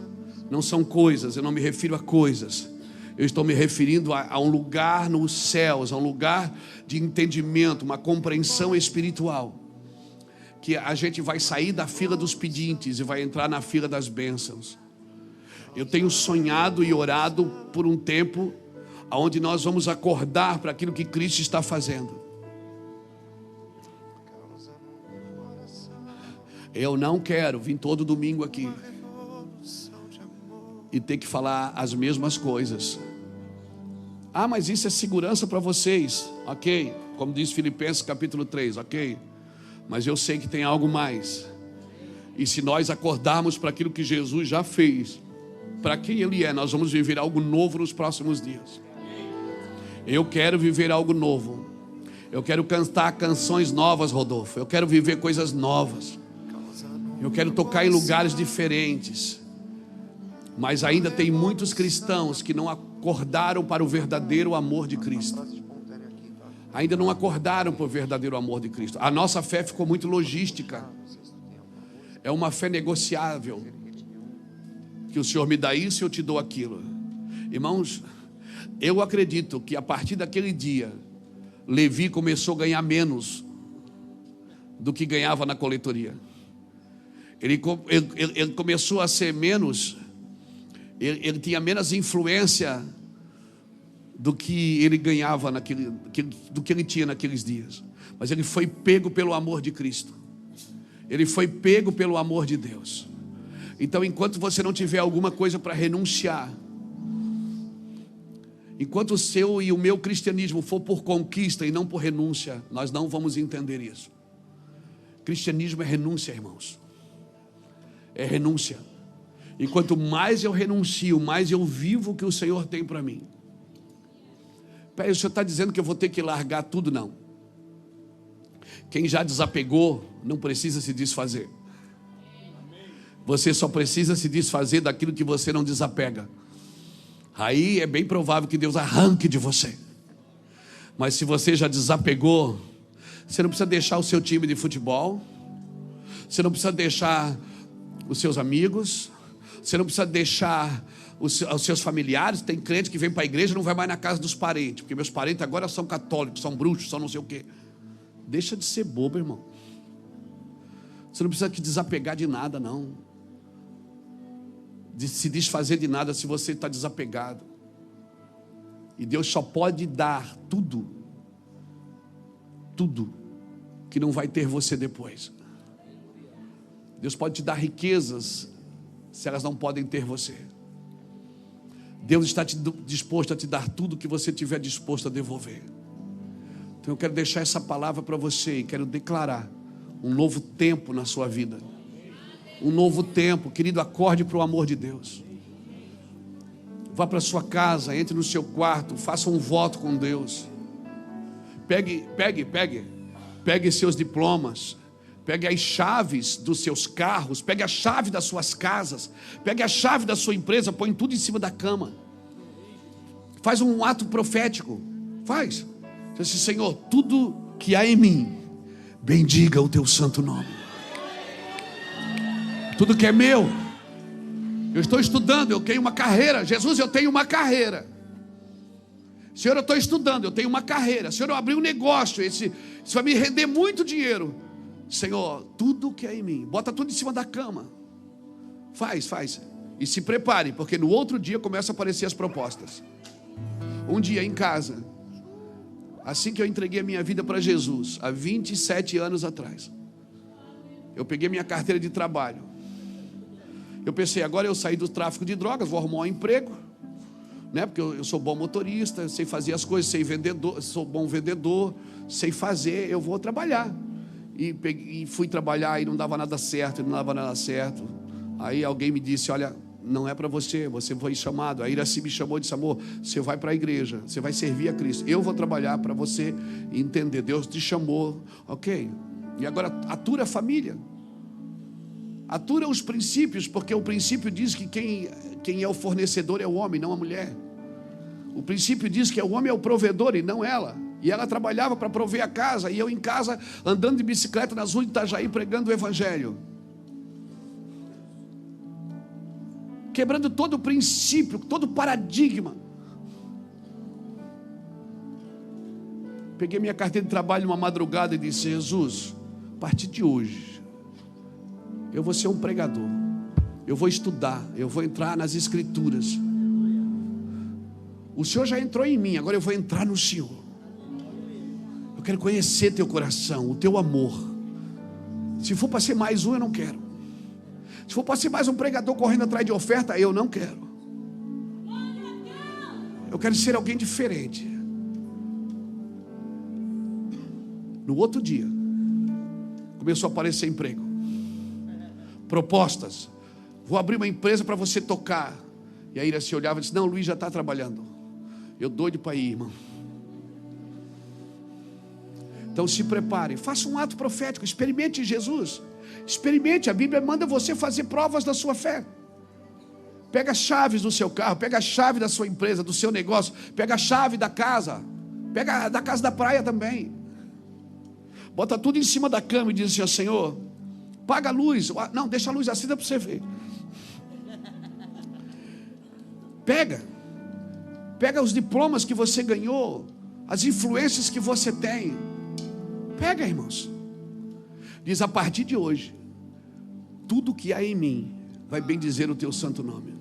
Não são coisas, eu não me refiro a coisas. Eu estou me referindo a um lugar nos céus, a um lugar de entendimento, uma compreensão espiritual. Que a gente vai sair da fila dos pedintes e vai entrar na fila das bênçãos. Eu tenho sonhado e orado por um tempo onde nós vamos acordar para aquilo que Cristo está fazendo. Eu não quero vir todo domingo aqui e ter que falar as mesmas coisas. Ah, mas isso é segurança para vocês. Ok, como diz Filipenses capítulo 3, ok. Mas eu sei que tem algo mais. E se nós acordarmos para aquilo que Jesus já fez, para quem Ele é, nós vamos viver algo novo nos próximos dias. Eu quero viver algo novo. Eu quero cantar canções novas, Rodolfo. Eu quero viver coisas novas. Eu quero tocar em lugares diferentes. Mas ainda tem muitos cristãos que não acordaram para o verdadeiro amor de Cristo. Ainda não acordaram para o verdadeiro amor de Cristo. A nossa fé ficou muito logística. É uma fé negociável. Que o Senhor me dá isso e eu te dou aquilo. Irmãos, eu acredito que a partir daquele dia, Levi começou a ganhar menos do que ganhava na coletoria. Ele começou a ser menos, ele tinha menos influência do que ele ganhava do que ele tinha naqueles dias. Mas ele foi pego pelo amor de Cristo. Ele foi pego pelo amor de Deus. Então, enquanto você não tiver alguma coisa para renunciar, enquanto o seu e o meu cristianismo for por conquista e não por renúncia, nós não vamos entender isso. Cristianismo é renúncia, irmãos. É renúncia. E quanto mais eu renuncio, mais eu vivo o que o Senhor tem para mim. Peraí, o Senhor está dizendo que eu vou ter que largar tudo? Não. Quem já desapegou, não precisa se desfazer. Você só precisa se desfazer daquilo que você não desapega. Aí é bem provável que Deus arranque de você. Mas se você já desapegou, você não precisa deixar o seu time de futebol. Você não precisa deixar os seus amigos. Você não precisa deixar os seus familiares. Tem crente que vem para a igreja e não vai mais na casa dos parentes, porque meus parentes agora são católicos, são bruxos, são não sei o quê. Deixa de ser bobo, irmão. Você não precisa que desapegar de nada, não. De se desfazer de nada se você está desapegado. E Deus só pode dar tudo que não vai ter você depois. Deus pode te dar riquezas se elas não podem ter você. Deus está disposto a te dar tudo que você estiver disposto a devolver. Então eu quero deixar essa palavra para você e quero declarar um novo tempo na sua vida. Um novo tempo, querido, acorde para o amor de Deus. Vá para a sua casa, entre no seu quarto, faça um voto com Deus. Pegue seus diplomas, pegue as chaves dos seus carros, pegue a chave das suas casas, pegue a chave da sua empresa, põe tudo em cima da cama. Faz um ato profético. Faz. Diz assim: Senhor, tudo que há em mim, bendiga o teu santo nome. Tudo que é meu, eu estou estudando, eu tenho uma carreira. Jesus, eu tenho uma carreira. Senhor, eu estou estudando, eu tenho uma carreira. Senhor, eu abri um negócio, isso vai me render muito dinheiro. Senhor, tudo que é em mim, bota tudo em cima da cama. Faz. E se prepare, porque no outro dia começam a aparecer as propostas. Um dia em casa, assim que eu entreguei a minha vida para Jesus, há 27 anos atrás, eu peguei minha carteira de trabalho. Eu pensei, agora eu saí do tráfico de drogas, vou arrumar um emprego, né? Porque eu sou bom motorista, sei fazer as coisas, sou bom vendedor, sei fazer, eu vou trabalhar. E fui trabalhar e não dava nada certo, Aí alguém me disse: olha, não é para você foi chamado. A Iraci me chamou e disse: amor, você vai para a igreja, você vai servir a Cristo. Eu vou trabalhar para você entender. Deus te chamou, ok? E agora atura a família. Atura os princípios, porque o princípio diz que quem é o fornecedor é o homem, não a mulher. O princípio diz que o homem é o provedor e não ela. E ela trabalhava para prover a casa, e eu em casa, andando de bicicleta nas ruas de Itajaí, pregando o evangelho. Quebrando todo o princípio, todo o paradigma. Peguei minha carteira de trabalho numa madrugada e disse: Jesus, a partir de hoje, eu vou ser um pregador. Eu vou estudar, eu vou entrar nas escrituras. O Senhor já entrou em mim, agora eu vou entrar no Senhor. Eu quero conhecer teu coração, o teu amor. Se for para ser mais um, eu não quero. Se for para ser mais um pregador correndo atrás de oferta, eu não quero. Eu quero ser alguém diferente. No outro dia, começou a aparecer emprego, propostas. Vou abrir uma empresa para você tocar. E aí ele se olhava e disse: não, Luiz já está trabalhando. Eu doido para ir, irmão. Então se prepare, faça um ato profético, experimente Jesus. Experimente, a Bíblia manda você fazer provas da sua fé. Pega as chaves do seu carro, pega a chave da sua empresa, do seu negócio, pega a chave da casa, pega da casa da praia também. Bota tudo em cima da cama e diz assim: ó, Senhor, paga a luz. Não, deixa a luz acesa para você ver. Pega os diplomas que você ganhou, as influências que você tem. Pega, irmãos. Diz: a partir de hoje, tudo que há em mim vai bendizer o teu santo nome.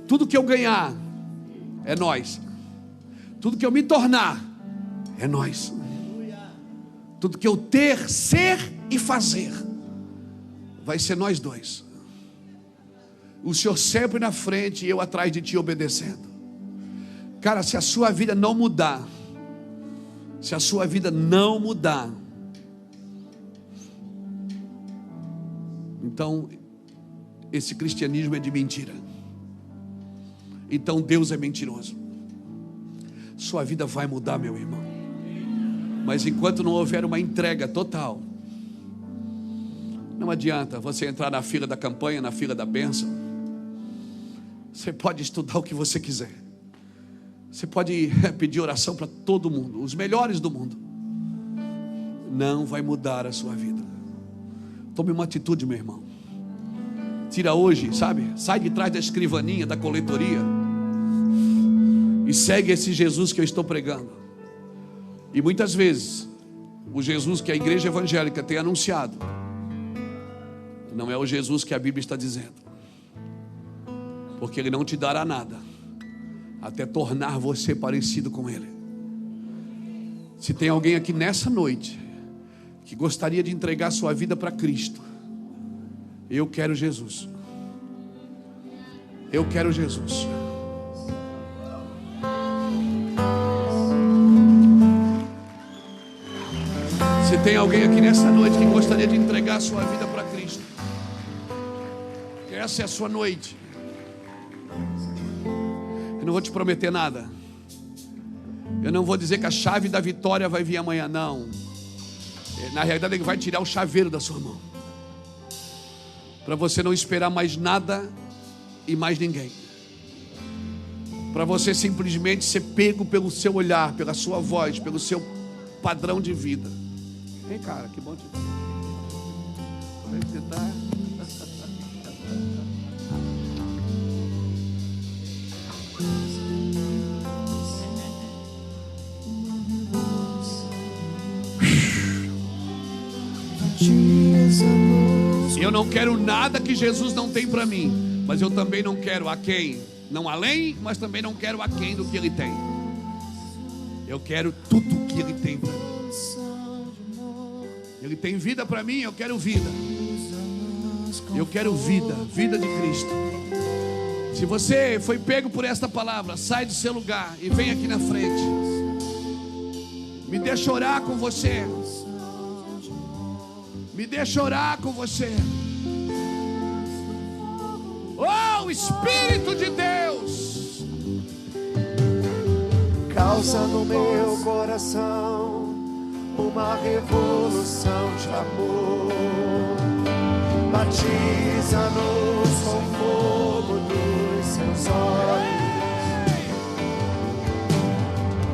Tudo que eu ganhar é nós. Tudo que eu me tornar é nós. Tudo que eu ter, ser e fazer vai ser nós dois. O Senhor sempre na frente e eu atrás de ti obedecendo. Cara, se a sua vida não mudar, se a sua vida não mudar, então esse cristianismo é de mentira. Então Deus é mentiroso. Sua vida vai mudar, meu irmão. Mas enquanto não houver uma entrega total, não adianta você entrar na fila da campanha, na fila da bênção. Você pode estudar o que você quiser. Você pode pedir oração para todo mundo, os melhores do mundo. Não vai mudar a sua vida. Tome uma atitude, meu irmão. Tira hoje, sabe? Sai de trás da escrivaninha, da coletoria, e segue esse Jesus que eu estou pregando. E muitas vezes o Jesus que a igreja evangélica tem anunciado não é o Jesus que a Bíblia está dizendo, porque Ele não te dará nada até tornar você parecido com Ele. Se tem alguém aqui nessa noite que gostaria de entregar sua vida para Cristo, eu quero Jesus. Eu quero Jesus. Se tem alguém aqui nessa noite que gostaria de entregar a sua vida para Cristo, essa é a sua noite. Eu não vou te prometer nada. Eu não vou dizer que a chave da vitória vai vir amanhã, não. Na realidade, Ele vai tirar o chaveiro da sua mão, para você não esperar mais nada e mais ninguém, para você simplesmente ser pego pelo seu olhar, pela sua voz, pelo seu padrão de vida. Vem, cara, que bom te ver. Como é que você tá? Eu não quero nada que Jesus não tem para mim, mas eu também não quero aquém, não além, mas também não quero aquém do que Ele tem. Eu quero tudo que Ele tem para mim. Ele tem vida para mim, eu quero vida. Eu quero vida, vida de Cristo. Se você foi pego por esta palavra, sai do seu lugar e vem aqui na frente. Me deixa orar com você. Me deixa orar com você. Oh, Espírito de Deus, causa no meu coração uma revolução de amor. Batiza-nos com fogo dos seus olhos.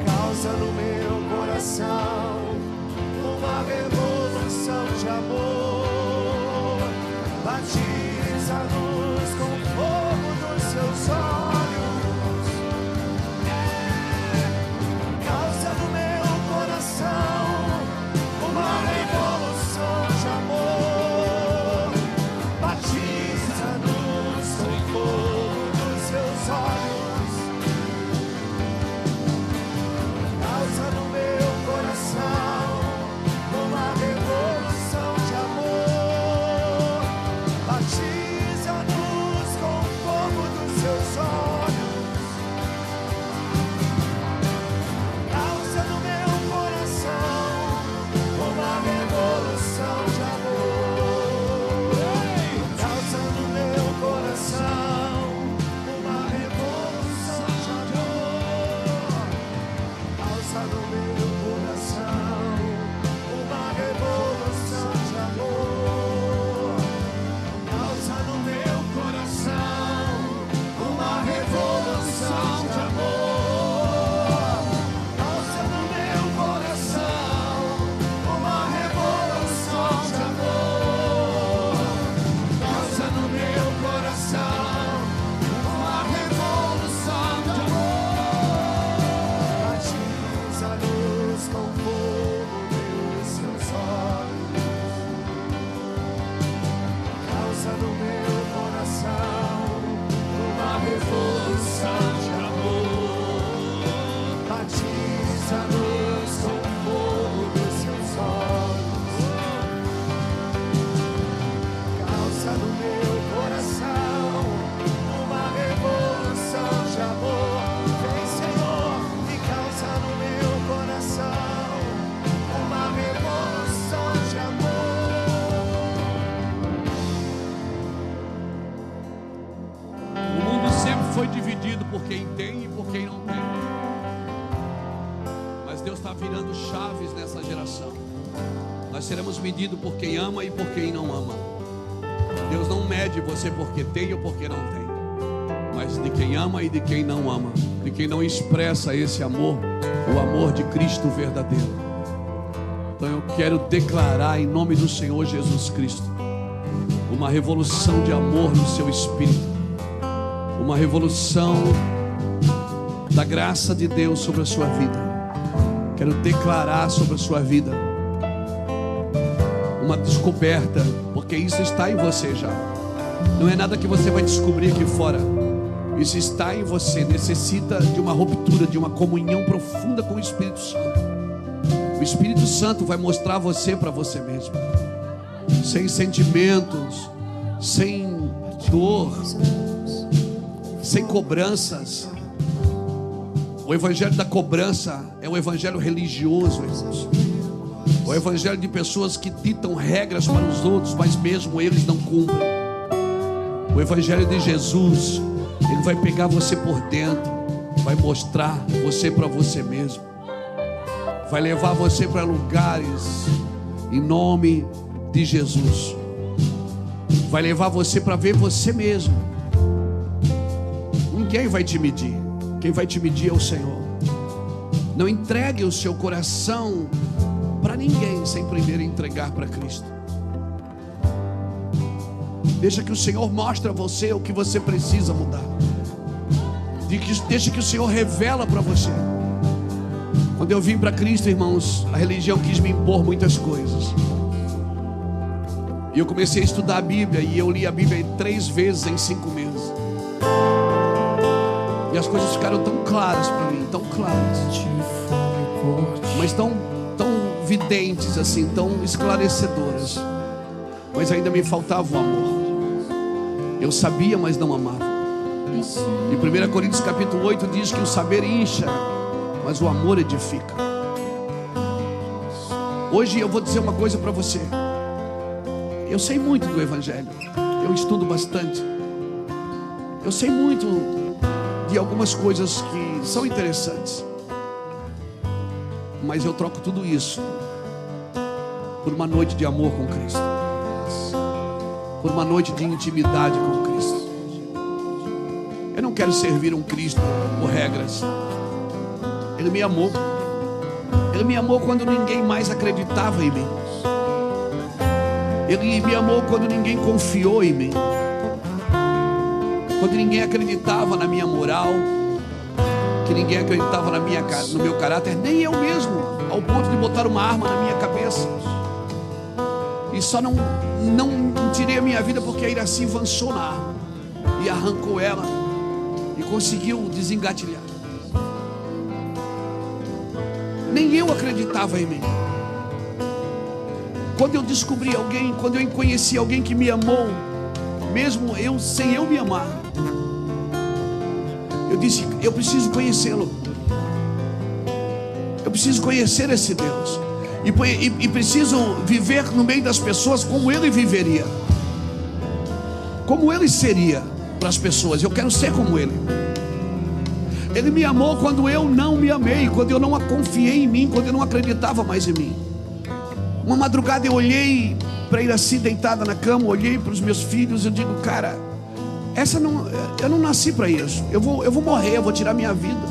Causa no meu coração uma revolução de amor. Batiza-nos com fogo dos seus olhos. Causa no meu coração uma revolução de amor. Batiza-nos com fogo dos seus olhos. Causa no meu coração uma revolução de amor. Batiza-nos com fogo dos seus olhos. Causa no meu coração uma revolução de amor. Causa no meu coração uma revolução de amor. Causa no meu coração uma revolução de amor. Causa no meu coração uma revolução de amor. Causa no meu coração uma revolução de amor. Causa no meu coração uma revolução de amor. Batiza-nos com fogo dos seus olhos. Causa no meu coração uma revolução de amor. Batiza-nos com fogo dos seus olhos. Causa no meu coração uma revolução de amor. Vem, Senhor, e causa no meu coração uma revolução de amor. O mundo sempre foi dividido por quem tem e por quem não tem. Mas Deus está virando chaves nessa geração. Nós seremos medidos por quem ama e por quem não ama. Deus não mede você porque tem ou porque não tem, mas de quem ama e de quem não ama, de quem não expressa esse amor, o amor de Cristo verdadeiro. Então eu quero declarar em nome do Senhor Jesus Cristo uma revolução de amor no seu espírito, uma revolução da graça de Deus sobre a sua vida. Quero declarar sobre a sua vida uma descoberta, porque isso está em você já. Não é nada que você vai descobrir aqui fora. Isso está em você. Necessita de uma ruptura, de uma comunhão profunda com o Espírito Santo. O Espírito Santo vai mostrar você para você mesmo, sem sentimentos, sem dor, sem cobranças. O evangelho da cobrança é um evangelho religioso, irmãos. O evangelho de pessoas que ditam regras para os outros, mas mesmo eles não cumprem. O evangelho de Jesus, ele vai pegar você por dentro, vai mostrar você para você mesmo, vai levar você para lugares em nome de Jesus, vai levar você para ver você mesmo. Ninguém vai te medir. Quem vai te medir é o Senhor. Não entregue o seu coração para ninguém sem primeiro entregar para Cristo. Deixa que o Senhor mostre a você o que você precisa mudar. Deixa que o Senhor revela para você. Quando eu vim para Cristo, irmãos, a religião quis me impor muitas coisas. E eu comecei a estudar a Bíblia, e eu li a Bíblia 3 vezes em 5 meses. E as coisas ficaram tão claras para mim, tão claras, mas tão videntes assim, tão esclarecedoras. Mas ainda me faltava o amor. Eu sabia, mas não amava. E 1 Coríntios capítulo 8 diz que o saber incha, mas o amor edifica. Hoje eu vou dizer uma coisa para você. Eu sei muito do evangelho, eu estudo bastante, eu sei muito de algumas coisas que são interessantes, mas eu troco tudo isso por uma noite de amor com Cristo. por uma noite de intimidade com Cristo. Eu não quero servir um Cristo por regras. Ele me amou. Ele me amou quando ninguém mais acreditava em mim. Ele me amou quando ninguém confiou em mim. Quando ninguém acreditava na minha moral, que ninguém acreditava no meu caráter, nem eu mesmo, ao ponto de botar uma arma na minha cabeça. E só não tirei a minha vida porque a Iraci avançou na arma e arrancou ela e conseguiu desengatilhar. Nem eu acreditava em mim. Quando eu descobri alguém, quando eu conheci alguém que me amou, mesmo eu sem eu me amar, eu disse: eu preciso conhecê-lo. Eu preciso conhecer esse Deus. E preciso viver no meio das pessoas como Ele viveria, como Ele seria para as pessoas. Eu quero ser como Ele. Ele me amou quando eu não me amei, quando eu não confiei em mim, quando eu não acreditava mais em mim. Uma madrugada eu olhei para Iraci deitada na cama, olhei para os meus filhos, eu digo: cara, eu não nasci para isso. Eu vou morrer, eu vou tirar minha vida.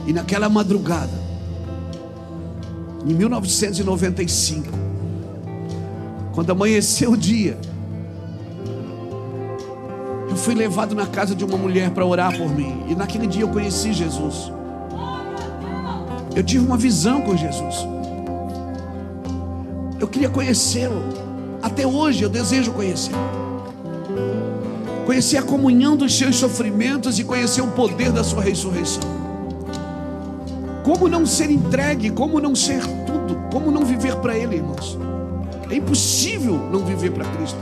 E naquela madrugada, em 1995, quando amanheceu o dia, eu fui levado na casa de uma mulher para orar por mim. E naquele dia eu conheci Jesus. Eu tive uma visão com Jesus. Eu queria conhecê-lo. Até hoje eu desejo conhecê-lo. Conhecer a comunhão dos seus sofrimentos e conhecer o poder da sua ressurreição. Como não ser entregue, como não ser tudo, como não viver para Ele, irmãos. É impossível não viver para Cristo.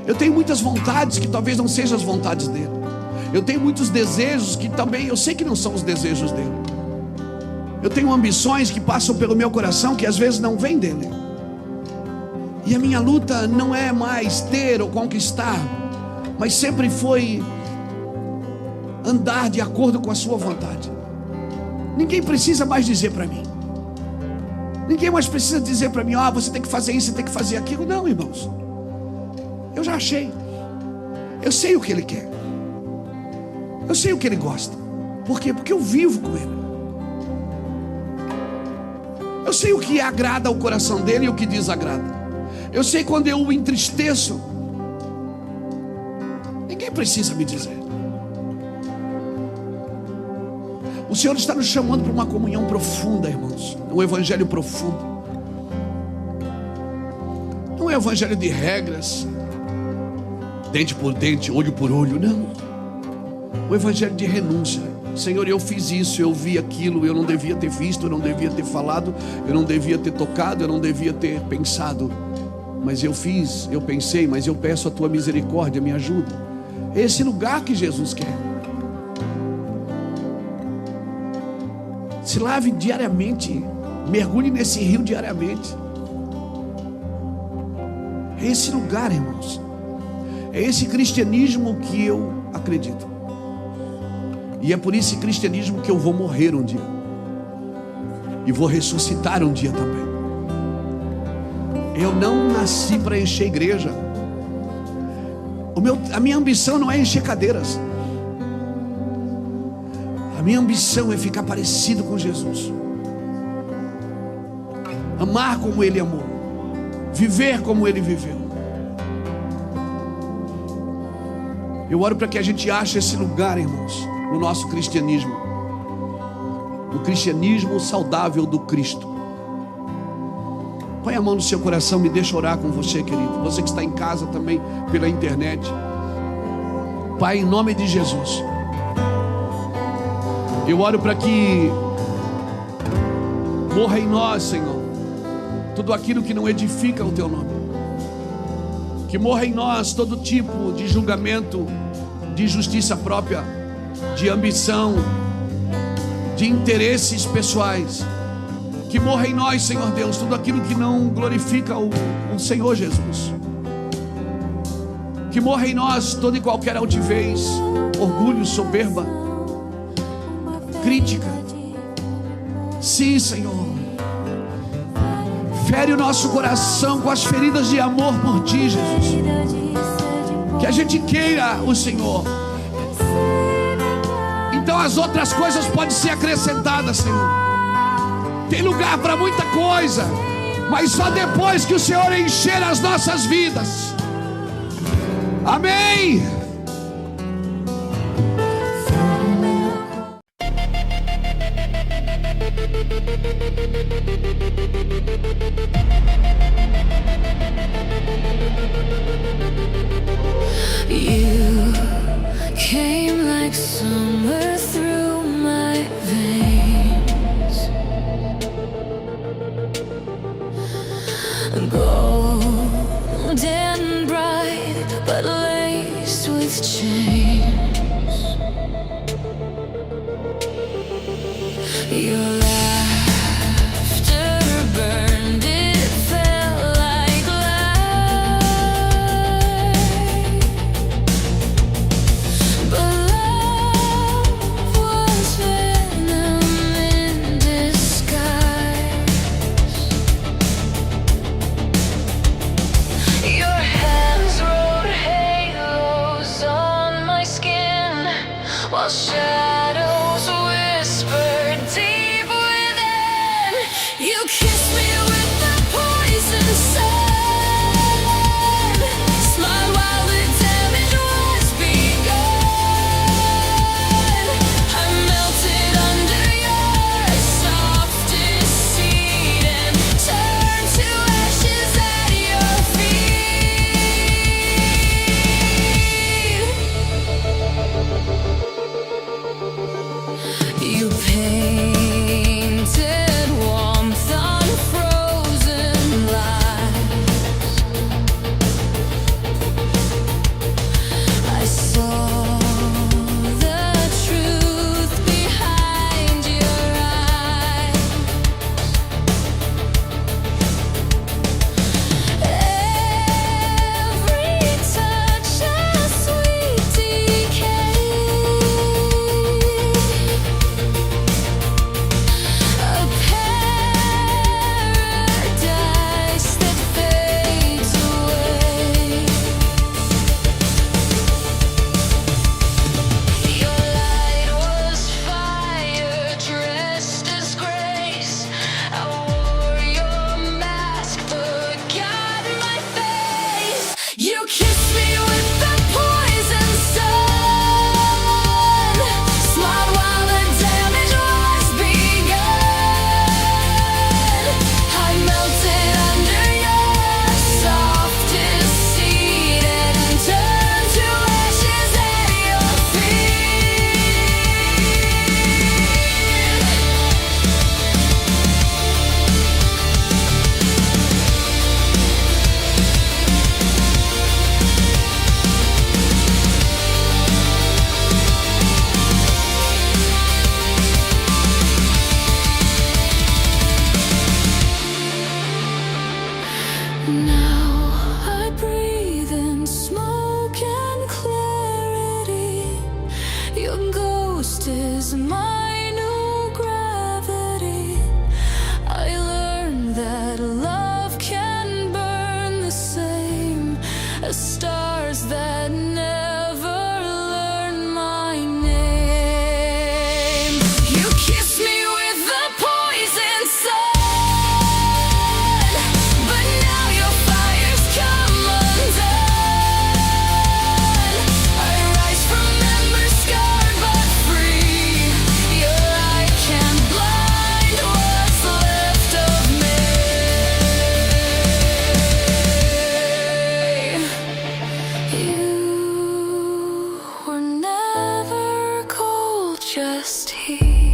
Eu tenho muitas vontades que talvez não sejam as vontades dele. Eu tenho muitos desejos que também eu sei que não são os desejos dele. Eu tenho ambições que passam pelo meu coração que às vezes não vêm dele. E a minha luta não é mais ter ou conquistar, mas sempre foi andar de acordo com a sua vontade. Ninguém precisa mais dizer para mim. Ninguém mais precisa dizer para mim: você tem que fazer isso, você tem que fazer aquilo. Não, irmãos. Eu já achei. Eu sei o que Ele quer. Eu sei o que Ele gosta. Por quê? Porque eu vivo com Ele. Eu sei o que agrada ao coração dele e o que desagrada. Eu sei quando eu o entristeço. Ninguém precisa me dizer. O Senhor está nos chamando para uma comunhão profunda, irmãos. Um evangelho profundo. Não é um evangelho de regras, dente por dente, olho por olho, não. O evangelho de renúncia. Senhor, eu fiz isso, eu vi aquilo, eu não devia ter visto, eu não devia ter falado, eu não devia ter tocado, eu não devia ter pensado. Mas eu fiz, eu pensei, mas eu peço a tua misericórdia, me ajuda. É esse lugar que Jesus quer. Se lave diariamente, mergulhe nesse rio diariamente. É esse lugar, irmãos. É esse cristianismo que eu acredito. E é por esse cristianismo que eu vou morrer um dia. E vou ressuscitar um dia também. Eu não nasci para encher igreja. A minha ambição não é encher cadeiras. A minha ambição é ficar parecido com Jesus. Amar como Ele amou. Viver como Ele viveu. Eu oro para que a gente ache esse lugar, irmãos, no nosso cristianismo. O cristianismo saudável do Cristo. Põe a mão no seu coração, me deixa orar com você, querido. Você que está em casa também, pela internet. Pai, em nome de Jesus, eu oro para que morra em nós, Senhor, tudo aquilo que não edifica o Teu nome. Que morra em nós todo tipo de julgamento, de justiça própria, de ambição, de interesses pessoais. Que morra em nós, Senhor Deus, tudo aquilo que não glorifica o Senhor Jesus. Que morra em nós toda e qualquer altivez, orgulho, soberba, crítica. Sim, Senhor. fere o nosso coração com as feridas de amor por Ti, Jesus. Que a gente queira o Senhor. Então as outras coisas podem ser acrescentadas, Senhor. Tem lugar para muita coisa, mas só depois que o Senhor encher as nossas vidas. Amém. You came like summer through my veins, golden bright but laced with chains. Your laughter burned, it felt like light. But love was venom in disguise. Your hands wrote halos on my skin, while shadows whispered deep within. You kissed me with the poison sun, smiled while the damage was begun. I melted under your soft deceit and turned to ashes at your feet. You painted warmth on frozen lies. I saw the truth behind your eyes. Every touch a sweet decay, a paradise that fades away. Your light was fire dressed as grace. I wore your mask, forgot my face. You kissed me with the poison sun, smiled while the damage was begun. I melted under your soft deceit and turned to ashes at your Now I breathe in smoke and clarity. Your ghost is my new gravity. I learned that love can burn the same as stars that never learn my name. You kissed me with the poison sun, but now your fire's come undone. I rise from embers scarred but free. Your light can't blind what's left of me. You were never cold, just here.